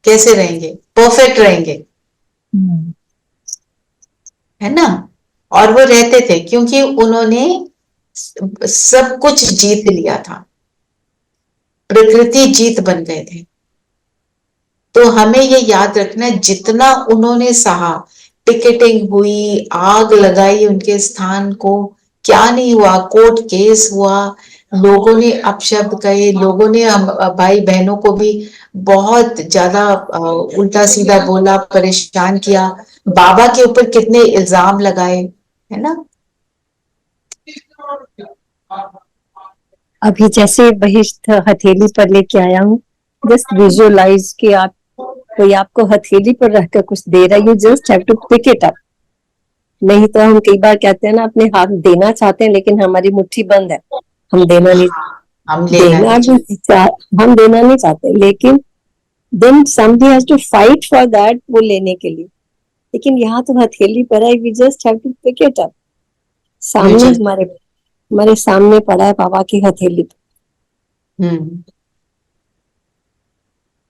कैसे रहेंगे? परफेक्ट रहेंगे, है ना? और वो रहते थे क्योंकि उन्होंने सब कुछ जीत लिया था, प्रकृति जीत बन गए थे। तो हमें ये याद रखना है, जितना उन्होंने सहा, टिकटिंग हुई, आग लगाई उनके स्थान को, क्या नहीं हुआ, कोर्ट केस हुआ, लोगों ने अपशब्द कहे, लोगों ने भाई बहनों को भी बहुत ज्यादा उल्टा सीधा बोला, परेशान किया, बाबा के ऊपर कितने इल्जाम लगाए, है ना? अभी जैसे बहिष्ठ हथेली पर लेके आया हूँ, जस्ट विजुअलाइज कि आप कोई आपको हथेली पर रखकर कुछ दे रहा है, you just have to pick it up. नहीं तो हम कई बार कहते हैं ना, अपने हाथ देना चाहते हैं लेकिन हमारी मुट्ठी बंद है, हम देना नहीं, हम हम देना नहीं चाहते, लेकिन then somebody has to fight for that, वो लेने के लिए। लेकिन यहाँ तो हथेली पर है, we just have to pick it up। सामने हमारे सामने पड़ा है बाबा की हथेली पर।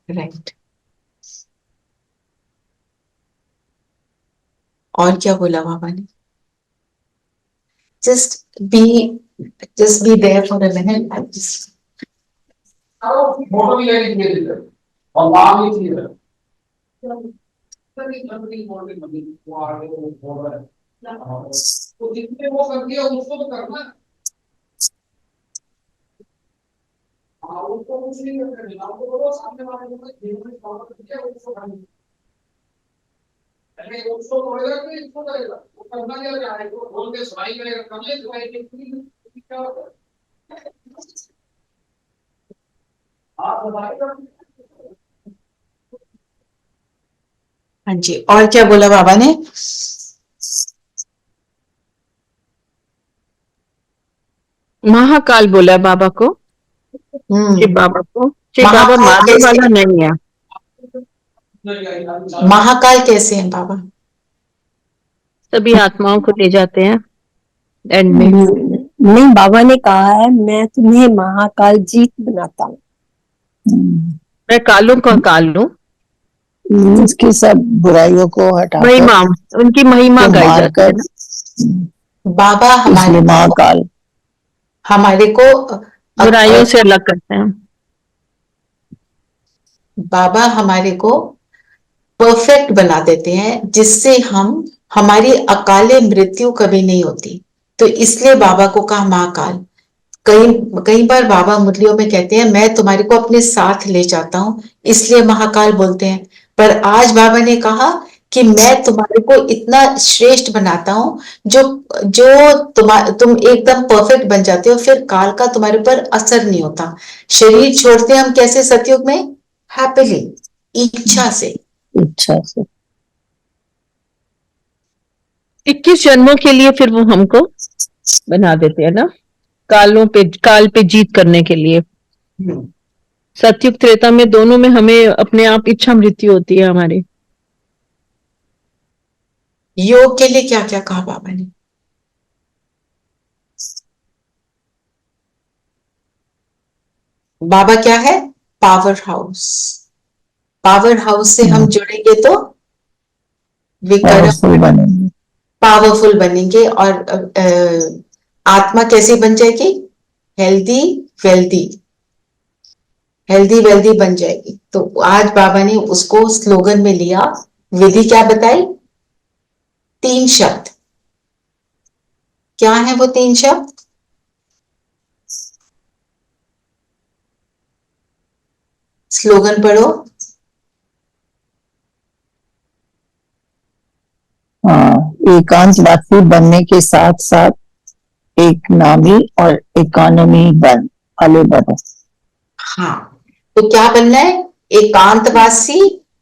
राइट। और क्या बोला बाबा ने? just be there for a minute and just photo भी लेनी चाहिए और नाम भी चाहिए। तो जितने वो कर दिया उसको तो करना, उसको कुछ नहीं करना, आपको बोलो सामने वाले को जीवन फॉलो किया उसको करना, अरे उसको बोलेगा कि इसको करेगा, वो करना क्या है, वो बोल के सफाई करेगा, करने सफाई के क्या होता है आप बताइए। हाँ जी, और क्या बोला बाबा ने? महाकाल बोला बाबा को, शिव बाबा को। शिव बाबा मारने वाला नहीं है। महाकाल कैसे हैं बाबा? सभी आत्माओं को ले जाते हैं एंड में। नहीं, बाबा ने कहा है मैं तुम्हें महाकाल जीत बनाता हूँ। मैं कालों का काल हूँ, उसकी सब बुराइयों को हटाकर महिमा, उनकी महिमा गाई जाती है ना। बाबा हमारे महाकाल हमारे को बुराइयों से अलग करते हैं। बाबा हमारे को परफेक्ट बना देते हैं, जिससे हमारी अकाले मृत्यु कभी नहीं होती। तो इसलिए बाबा को कहा महाकाल। कई बार बाबा मुरलियों में कहते हैं मैं तुम्हारे को अपने साथ ले जाता हूं, इसलिए महाकाल बोलते हैं। पर आज बाबा ने कहा कि मैं तुम्हारे को इतना श्रेष्ठ बनाता हूं, जो तुम एकदम परफेक्ट बन जाते हो, फिर काल का तुम्हारे ऊपर असर नहीं होता। शरीर छोड़ते हम कैसे सतयुग में? हैप्पीली, इच्छा से। 21 जन्मों के लिए फिर वो हमको बना देते हैं ना, काल पे जीत करने के लिए। सतयुग त्रेता में दोनों में हमें अपने आप इच्छा मृत्यु होती है हमारी। योग के लिए क्या क्या कहा बाबा ने? बाबा क्या है? Power house. पावर हाउस से हम जुड़ेंगे तो विक्रम पावरफुल बनेंगे। पावरफुल बनेंगे, और आत्मा कैसी बन जाएगी? हेल्दी वेल्दी, हेल्दी वेल्दी बन जाएगी। तो आज बाबा ने उसको स्लोगन में लिया। विधि क्या बताई? 3 शब्द। क्या है वो 3 शब्द? स्लोगन पढ़ो। हाँ, एकांतवासी बनने के साथ साथ एक नामी और इकोनॉमी बन आगे बढ़ो। हाँ, तो क्या बनना है? एकांतवासी,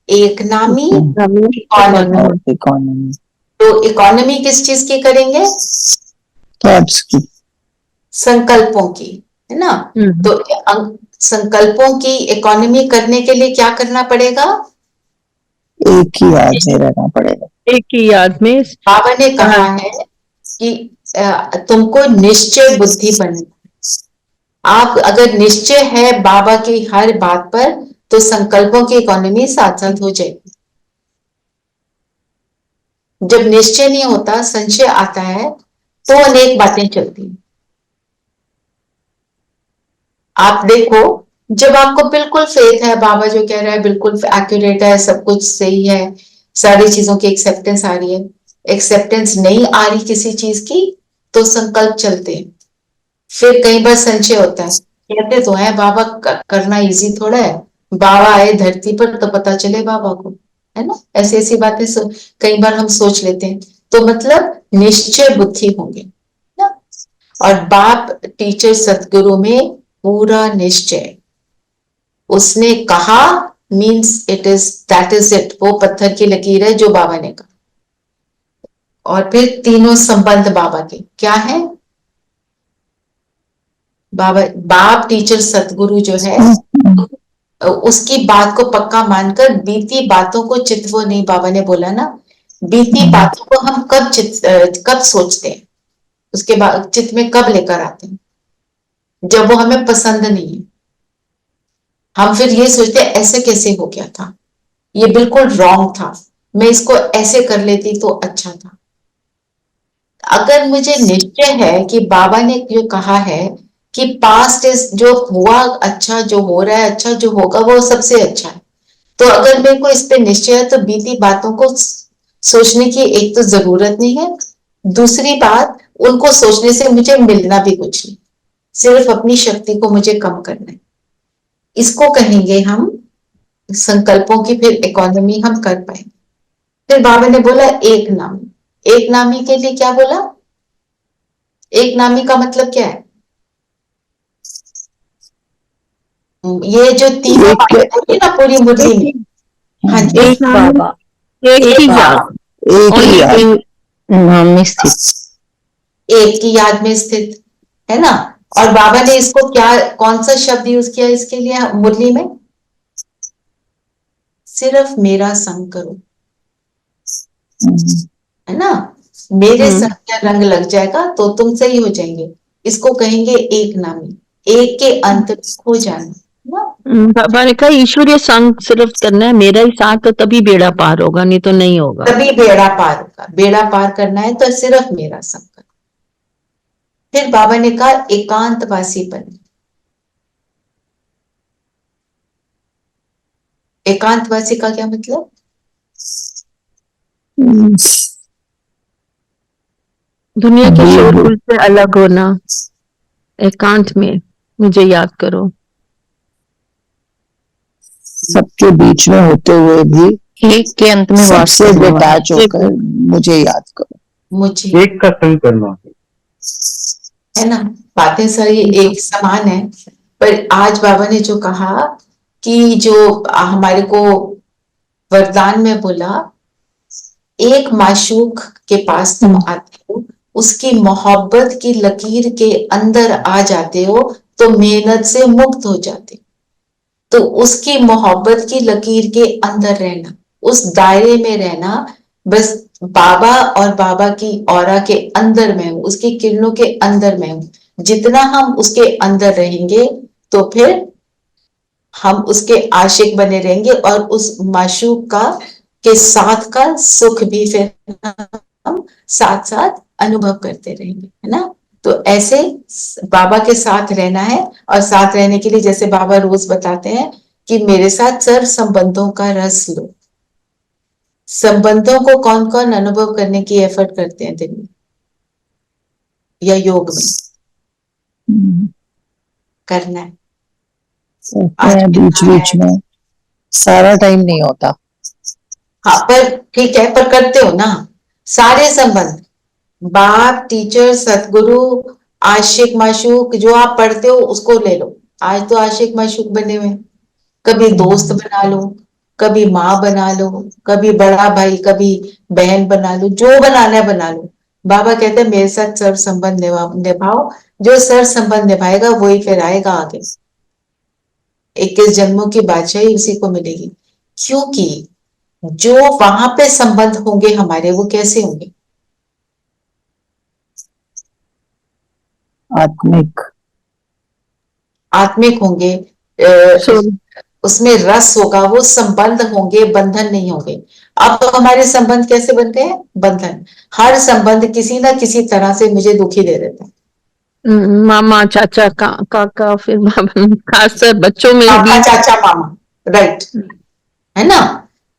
एक नामी, इकोनॉमी। इकोनॉमी तो इकोनॉमी किस चीज की करेंगे? थॉट्स की, संकल्पों की, है ना? तो संकल्पों की इकोनॉमी करने के लिए क्या करना पड़ेगा? एक ही याद में रहना पड़ेगा। एक ही याद में। बाबा ने कहा है कि तुमको निश्चय बुद्धि बनना। आप अगर निश्चय है बाबा की हर बात पर, तो संकल्पों की इकोनॉमी साथ साथ हो जाएगी। जब निश्चय नहीं होता, संशय आता है, तो अनेक बातें चलती हैं। आप देखो, जब आपको बिल्कुल फेथ है, बाबा जो कह रहा है बिल्कुल एक्यूरेट है, सब कुछ सही है, सारी चीजों की एक्सेप्टेंस आ रही है, एक्सेप्टेंस नहीं आ रही किसी चीज की, तो संकल्प चलते हैं। फिर कई बार संशय होता है, कहते तो है बाबा करना इजी थोड़ा है, बाबा आए धरती पर तो पता चले बाबा को, है ना? ऐसी ऐसी बातें कई बार हम सोच लेते हैं। तो मतलब निश्चय बुद्धि होंगे ना। और बाप टीचर सतगुरु में पूरा निश्चय, उसने कहा means it is, that is it. वो पत्थर की लकीर है जो बाबा ने कहा। और फिर तीनों संबंध बाबा के क्या है? बाबा, बाप टीचर सतगुरु जो है, उसकी बात को पक्का मानकर बीती बातों को चितवो नहीं। बाबा ने बोला ना, बीती बातों को हम कब सोचते हैं, उसके बाद चित्त में कब लेकर आते हैं? जब वो हमें पसंद नहीं है। हम फिर ये सोचते हैं ऐसे कैसे हो गया था, ये बिल्कुल रॉन्ग था, मैं इसको ऐसे कर लेती तो अच्छा था। अगर मुझे निश्चय है कि बाबा ने जो कहा है कि पास्ट इज, जो हुआ अच्छा, जो हो रहा है अच्छा, जो होगा वो सबसे अच्छा है, तो अगर मेरे को इस पे निश्चय है, तो बीती बातों को सोचने की एक तो जरूरत नहीं है, दूसरी बात, उनको सोचने से मुझे मिलना भी कुछ नहीं, सिर्फ अपनी शक्ति को मुझे कम करना है। इसको कहेंगे हम संकल्पों की फिर इकोनॉमी हम कर पाएंगे। फिर बाबा ने बोला एक नामी। एक नामी के लिए क्या बोला? एक नामी का मतलब क्या है? ये जो तीनों बातें बोली ना पूरी मुरली में, हाँ जी, एक बाबा, एक ही याद, एक ही याद नाम में स्थित, एक की याद में स्थित, है ना? और बाबा ने इसको क्या, कौन सा शब्द यूज किया इसके लिए मुरली में? सिर्फ मेरा संग करो, है ना? मेरे संग का रंग लग जाएगा तो तुम सही हो जाएंगे। इसको कहेंगे एक नामी, एक के अंत में खो जाना। बाबा ने कहा ईश्वरीय संग सिर्फ करना है, मेरा ही साथ, तो तभी बेड़ा पार होगा, नहीं तो नहीं होगा। तभी बेड़ा पार होगा। बेड़ा पार करना है तो सिर्फ मेरा संग करो। फिर बाबा ने कहा एकांतवासी बने। एकांतवासी का क्या मतलब? दुनिया के शोरगुल से अलग होना, एकांत में मुझे याद करो, सबके बीच में होते हुए भी एक के अंत में वास सबसे करने वाला। डिटैच होकर मुझे याद करो। मुझे एक का संग करना है ना, बातें सारी एक समान है। पर आज बाबा ने जो कहा कि जो हमारे को वरदान में बोला, एक माशूक के पास तुम आते हो, उसकी मोहब्बत की लकीर के अंदर आ जाते हो तो मेहनत से मुक्त हो जाते हो। तो उसकी मोहब्बत की लकीर के अंदर रहना, उस दायरे में रहना, बस बाबा और बाबा की औरा के अंदर में हूं, उसकी किरणों के अंदर में हूं। जितना हम उसके अंदर रहेंगे तो फिर हम उसके आशिक बने रहेंगे और उस माशूक का के साथ का सुख भी फिर हम साथ साथ अनुभव करते रहेंगे, है ना। तो ऐसे बाबा के साथ रहना है, और साथ रहने के लिए जैसे बाबा रोज बताते हैं कि मेरे साथ सर्व संबंधों का रस लो। संबंधों को कौन कौन अनुभव करने की एफर्ट करते हैं दिन में या योग में? करना है, बीच बीच में, सारा टाइम नहीं होता। हाँ पर ठीक है, पर करते हो ना सारे संबंध, बाप, टीचर, सतगुरु, आशिक माशूक, जो आप पढ़ते हो उसको ले लो। आज तो आशिक माशूक बने हुए, कभी दोस्त बना लो, कभी माँ बना लो, कभी बड़ा भाई, कभी बहन बना लो, जो बनाना है बना लो। बाबा कहते हैं मेरे साथ सर्व संबंध निभाओ, जो सर्व संबंध निभाएगा वही फिर आएगा आगे। 21 जन्मों की बादशाही उसी को मिलेगी, क्योंकि जो वहां पे संबंध होंगे हमारे, वो कैसे होंगे? आत्मिक, आत्मिक होंगे। उसमें रस होगा, वो संबंध होंगे, बंधन नहीं होंगे। अब तो हमारे संबंध कैसे बनते हैं? बंधन। हर संबंध किसी ना किसी तरह से मुझे दुखी दे देता है। मामा, चाचा, काका, फिर खासकर बच्चों में काका, भी। चाचा, मामा, राइट, है ना।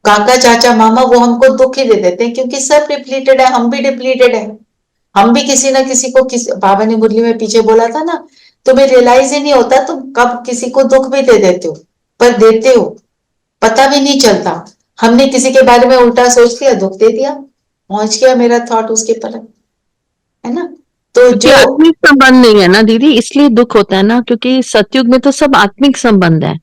काका, चाचा, मामा वो हमको दुख ही दे देते हैं, क्योंकि सब डिप्लीटेड है, हम भी डिप्लीटेड है। हम भी किसी ना किसी को, बाबा ने मुरली में पीछे बोला था ना, तुम्हें रियलाइज ही नहीं होता तुम कब किसी को दुख भी दे देते हो, पर देते हो, पता भी नहीं चलता। हमने किसी के बारे में उल्टा सोच लिया, दुख दे दिया, पहुंच गया मेरा थॉट उसके पर, है ना। तो जो आत्मिक संबंध नहीं है ना दीदी, इसलिए दुख होता है ना, क्योंकि सतयुग में तो सब आत्मिक संबंध है।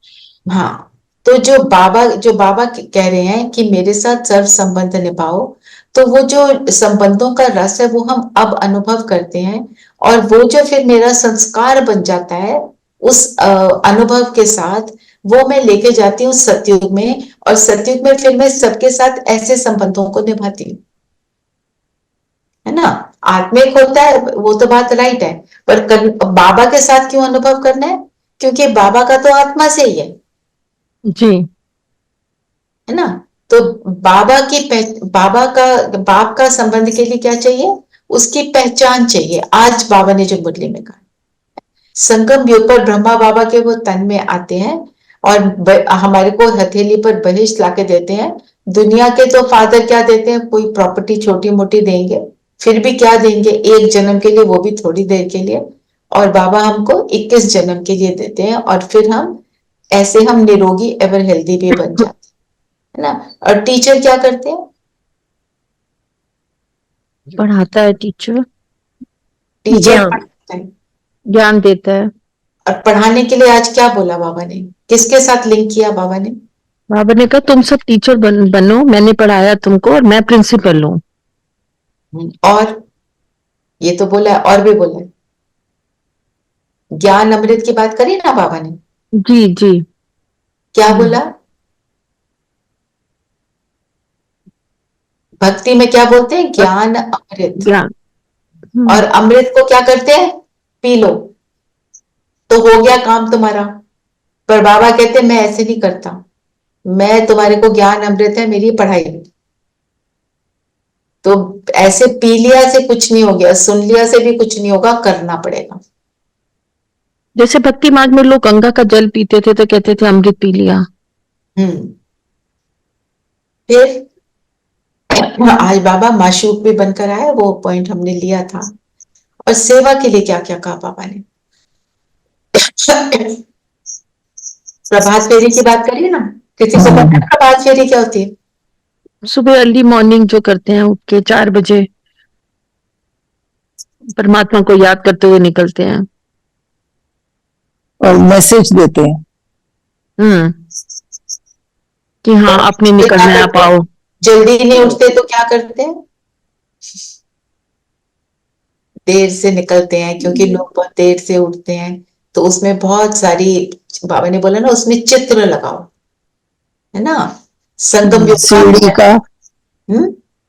हाँ, तो जो बाबा कह रहे हैं कि मेरे साथ सर्व संबंध निभाओ, तो वो जो संबंधों का रस है वो हम अब अनुभव करते हैं, और वो जो फिर मेरा संस्कार बन जाता है उस अनुभव के साथ, वो मैं लेके जाती हूँ सतयुग में, और सतयुग में फिर मैं सबके साथ ऐसे संबंधों को निभाती हूँ, है ना। आत्मिक होता है वो तो बात राइट है, पर बाबा के साथ क्यों अनुभव करना है? क्योंकि बाबा का तो आत्मा से ही है जी, है ना। तो बाप का संबंध के लिए क्या चाहिए? उसकी पहचान चाहिए। आज बाबा ने जो मुरली में कहा, संगम युग पर ब्रह्मा बाबा के वो तन में आते हैं और हमारे को हथेली पर बहिष्ठ लाके देते हैं। दुनिया के तो फादर क्या देते हैं? कोई प्रॉपर्टी छोटी मोटी देंगे, फिर भी क्या देंगे? एक जन्म के लिए, वो भी थोड़ी देर के लिए। और बाबा हमको 21 जन्म के लिए देते हैं, और फिर हम ऐसे हम निरोगी एवर हेल्दी भी बन जाते हैं, है ना। और टीचर क्या करते हैं? पढ़ाता है टीचर, टीचर पढ़ाता है, ज्ञान देता है। और पढ़ाने के लिए आज क्या बोला बाबा ने? किसके साथ लिंक किया बाबा ने? बाबा ने कहा तुम सब टीचर बनो, मैंने पढ़ाया तुमको और मैं प्रिंसिपल हूँ। और ये तो बोला है, और भी बोला है, ज्ञान अमृत की बात करी ना बाबा ने। जी जी, क्या बोला? भक्ति में क्या बोलते हैं? ज्ञान अमृत। ज्ञान। और अमृत को क्या करते हैं? पी लो तो हो गया काम तुम्हारा। पर बाबा कहते हैं मैं ऐसे नहीं करता, मैं तुम्हारे को ज्ञान अमृत है मेरी पढ़ाई, तो ऐसे पी लिया से कुछ नहीं हो गया, सुन लिया से भी कुछ नहीं होगा, करना पड़ेगा। जैसे भक्ति मार्ग में लोग गंगा का जल पीते थे तो कहते थे अमृत पी लिया। फिर आज बाबा माशूक भी बनकर आए, वो पॉइंट हमने लिया था। और सेवा के लिए क्या क्या कहा बाबा ने? प्रभात फेरी की बात करिए ना, किसी को पता है प्रभात फेरी क्या होती है? सुबह अर्ली मॉर्निंग जो करते हैं, उठ के 4 बजे परमात्मा को याद करते हुए निकलते हैं और मैसेज देते हैं कि हाँ आपने निकलना है, आप आओ। जल्दी नहीं उठते तो क्या करते हैं? देर से निकलते हैं, क्योंकि लोग बहुत देर से उठते हैं। तो उसमें बहुत सारी, बाबा ने बोला ना, उसमें चित्र लगाओ, है ना। संगम युग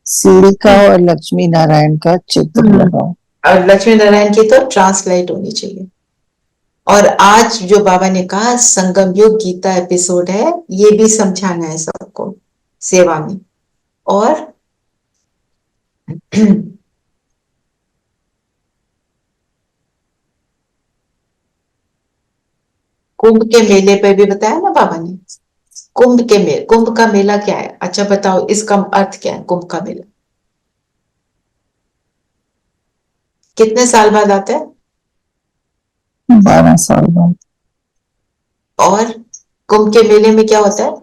सीढ़ी का और लक्ष्मी नारायण का चित्र लगाओ। और लक्ष्मी नारायण की तो ट्रांसलाइट होनी चाहिए, और आज जो बाबा ने कहा संगम योग गीता एपिसोड है, ये भी समझाना है सबको सेवा में। और कुंभ के मेले पे भी बताया ना बाबा ने। कुंभ का मेला क्या है? अच्छा बताओ, इसका अर्थ क्या है कुंभ का मेला? कितने साल बाद आता है? 12 साल बाद। और कुंभ के मेले में क्या होता है?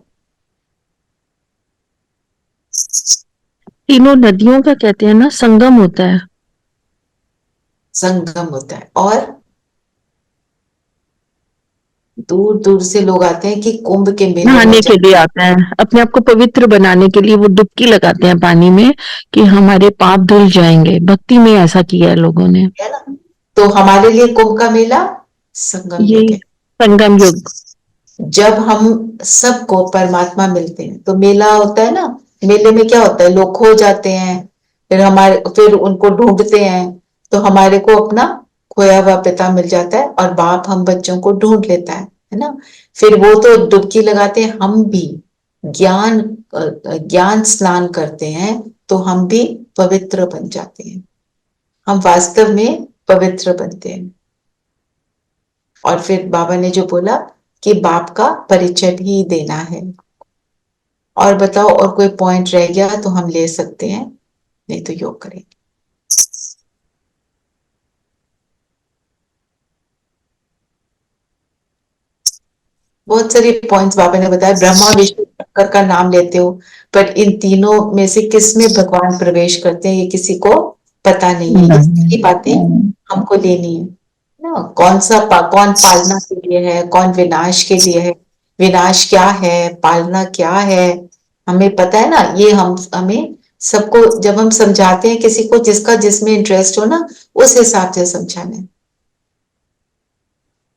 तीनों नदियों का कहते हैं ना, संगम होता है। संगम होता है। और दूर दूर से लोग आते हैं कि कुंभ के मेले में नहाने के लिए आते हैं, अपने आप को पवित्र बनाने के लिए वो डुबकी लगाते हैं पानी में कि हमारे पाप धुल जाएंगे। भक्ति में ऐसा किया है लोगों ने। है ना? तो हमारे लिए कुंभ का मेला संगम ये योग है। संगम युग। जब हम सबको परमात्मा मिलते हैं तो मेला होता है ना। मेले में क्या होता है? लोग खो जाते हैं, फिर उनको ढूंढते हैं, तो हमारे को अपना खोया हुआ पिता मिल जाता है और बाप हम बच्चों को ढूंढ लेता है ना? फिर वो तो डुबकी लगाते हैं, हम भी ज्ञान ज्ञान स्नान करते हैं, तो हम भी पवित्र बन जाते हैं। हम वास्तव में पवित्र बनते हैं। और फिर बाबा ने जो बोला कि बाप का परिचय भी देना है। और बताओ, और कोई पॉइंट रह गया तो हम ले सकते हैं, नहीं तो योग करेंगे। बहुत सारे पॉइंट्स बाबा ने बताया। ब्रह्मा विष्णु शंकर का नाम लेते हो, पर इन तीनों में से किस में भगवान प्रवेश करते हैं ये किसी को पता नहीं है। ये सारी बातें हमको लेनी है ना। कौन पालना के लिए है, कौन विनाश के लिए है, विनाश क्या है, पालना क्या है, हमें पता है ना। ये हमें सबको जब हम समझाते हैं किसी को जिसका जिसमें इंटरेस्ट हो ना, उस हिसाब से समझाना है।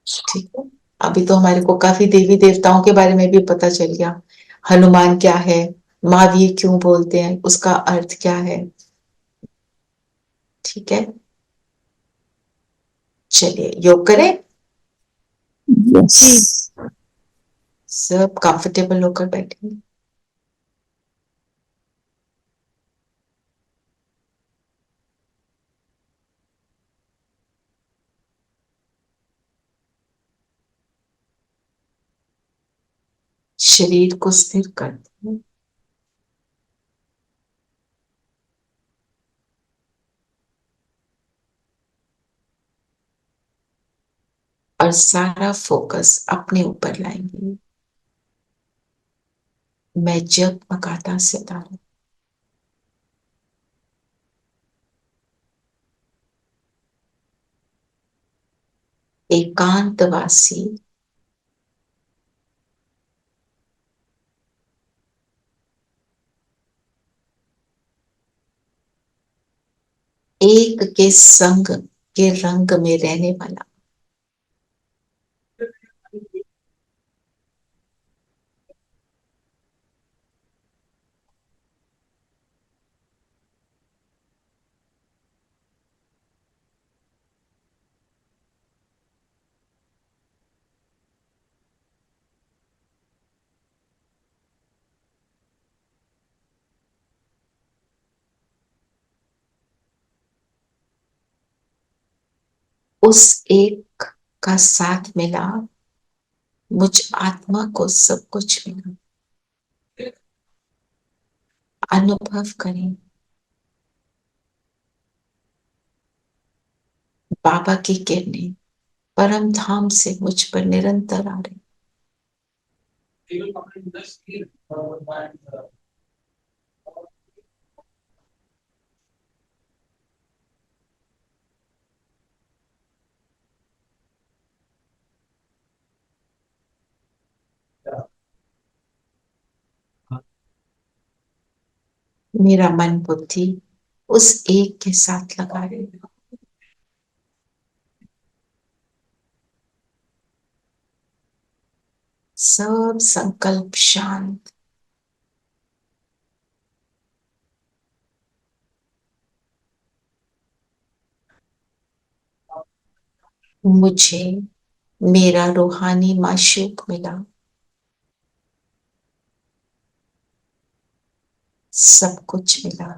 ठीक है। अभी तो हमारे को काफी देवी देवताओं के बारे में भी पता चल गया। हनुमान क्या है, महावीर क्यों बोलते हैं, उसका अर्थ क्या है। ठीक है, चलिए योग करें। यस। सब कंफर्टेबल होकर बैठे। शरीर को स्थिर करते हैं। और सारा फोकस अपने ऊपर लाएंगे। मैं जगमगाता सितारा। एकांतवासी। एक के संग के रंग में रहने वाला। उस एक का साथ मिला, मुझ आत्मा को सब कुछ मिला। अनुभव करें बाबा की किरणें परम धाम से मुझ पर निरंतर आ रही। मेरा मन बुद्धि उस एक के साथ लगा रही। सब संकल्प शांत। मुझे मेरा रूहानी माशूक मिला, सब कुछ मिला।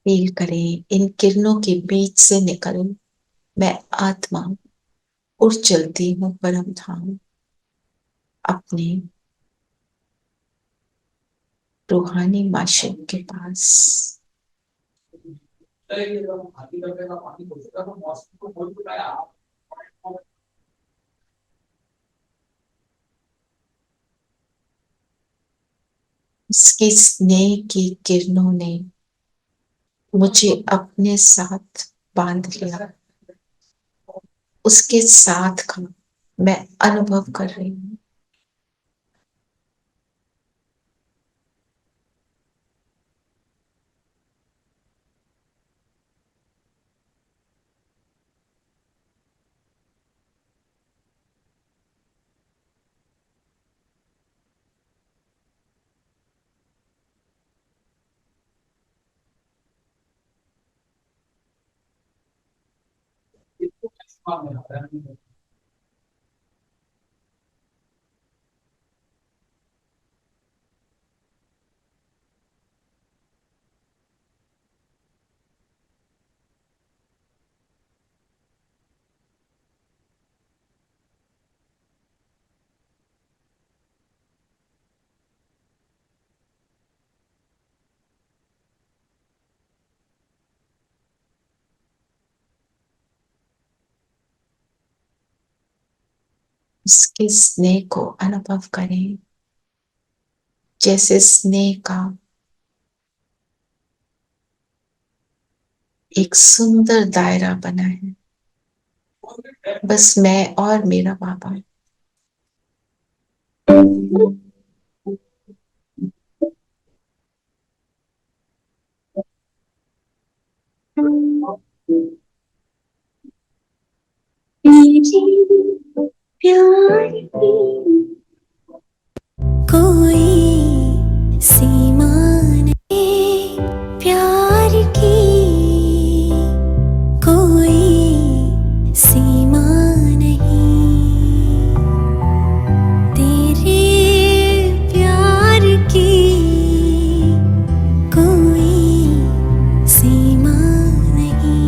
फील करें, इन किरणों के बीच से निकल मैं आत्मा उड़ चलती हूँ परम धाम, अपने रूहानी माशूक के पास। उसकी स्नेह की किरणों ने मुझे अपने साथ बांध लिया, उसके साथ का मैं अनुभव कर रही हूँ। उसके स्नेह को अनुभव करें, जैसे स्नेह का एक सुंदर दायरा बना है, बस मैं और मेरा बाबा। प्यार कोई सीमा नहीं प्यार की, कोई सीमा नहीं तेरे प्यार की, कोई सीमा नहीं।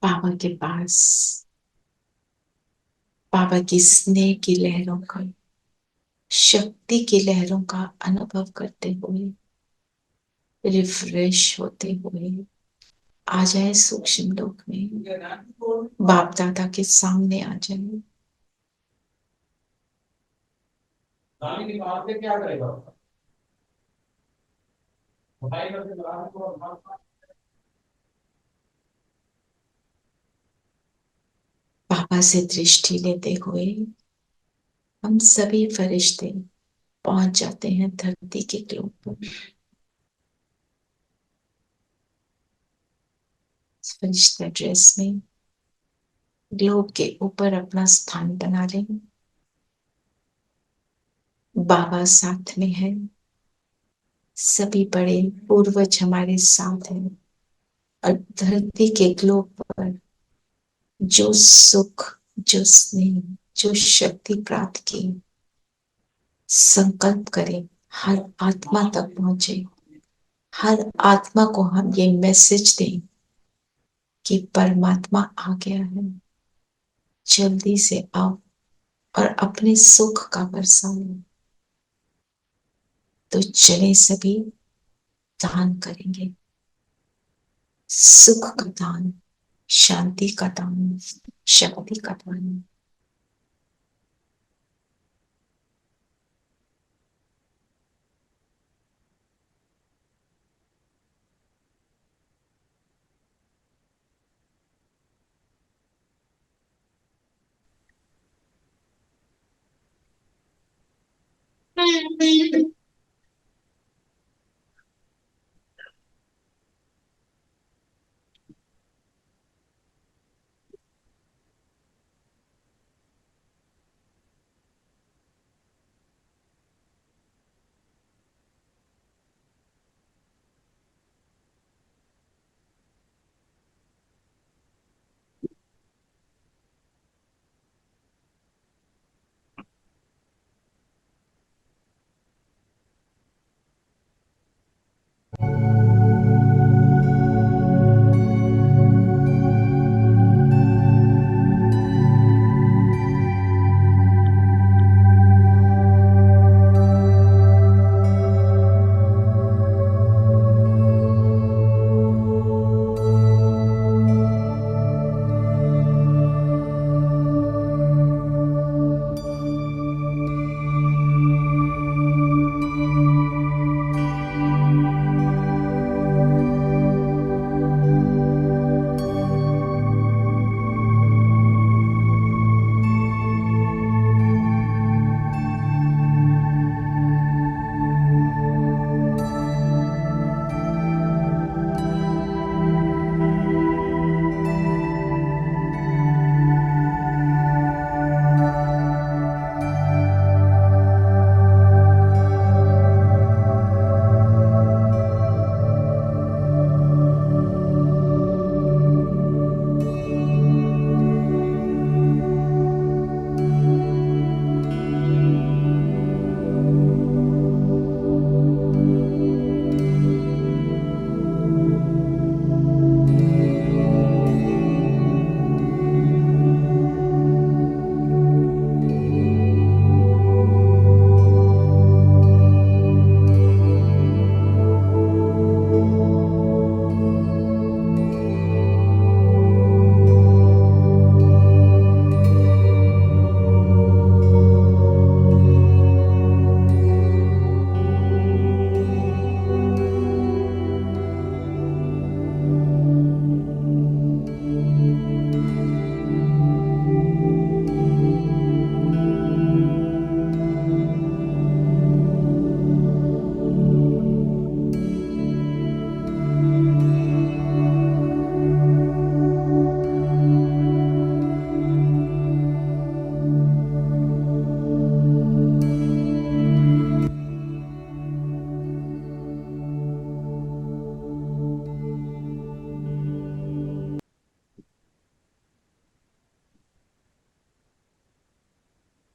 बाबा के पास बाबा की स्नेह की लहरों का, शक्ति की लहरों का अनुभव करते हुए, रिफ्रेश होते हुए आ जाए सूक्ष्म लोक में, बाप दादा के सामने आ जाए। क्या करेगा करके बाबा से दृष्टि लेते हुए हम सभी फरिश्ते पहुंच जाते हैं धरती के ग्लोब पर। फरिश्ता ड्रेस में ग्लोब के ऊपर अपना स्थान बना लें। बाबा साथ में है, सभी बड़े पूर्वज हमारे साथ हैं, और धरती के ग्लोब पर जो सुख, जो स्नेह, जो शक्ति प्राप्त की, संकल्प करें हर आत्मा तक पहुंचे। हर आत्मा को हम ये मैसेज दें कि परमात्मा आ गया है, जल्दी से आओ और अपने सुख का बरसा लो। तो चले सभी दान करेंगे, सुख का दान, शांति का दान, शक्ति का दान।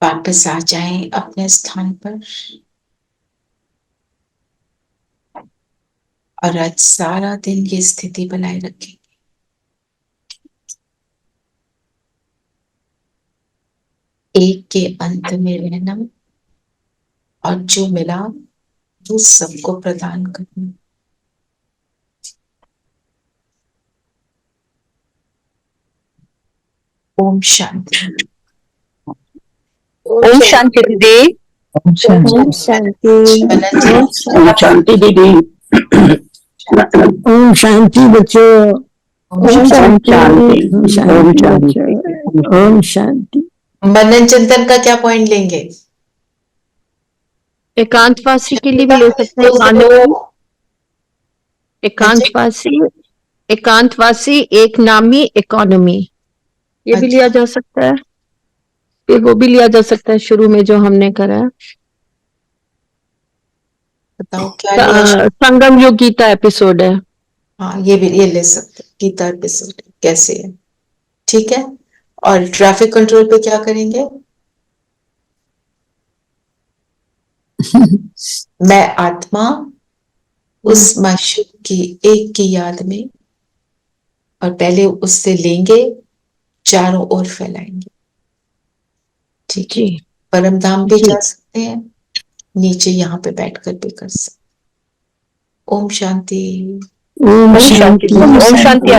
वापस आ जाएं अपने स्थान पर और आज सारा दिन ये स्थिति बनाए रखें। एक के अंत में रहना और जो मिला वो सबको प्रदान करना। ओम शांति। ओम शांति दीदी। ओम शांति। ओम शांति दीदी। ओम शांति बच्चों। ओम शांति। ओम शांति। मनन चिंतन का क्या पॉइंट लेंगे? एकांतवासी के लिए भी ले सकते हैं। एकांतवासी, एक नामी इकोनॉमी, ये भी लिया जा सकता है। फिर वो भी लिया जा सकता है शुरू में जो हमने करा है। बताओ क्या लिया? संगम युग गीता एपिसोड है। हाँ, ये भी ये ले सकते हैं, गीता एपिसोड कैसे है, ठीक है। और ट्रैफिक कंट्रोल पे क्या करेंगे? मैं आत्मा उस माशूक की एक की याद में, और पहले उससे लेंगे, चारों ओर फैलाएंगे, ठीक है। परम धाम पे जा सकते हैं, नीचे यहाँ पे बैठकर भी कर सकते। ओम शांति। ओम शांति। ओम शांति।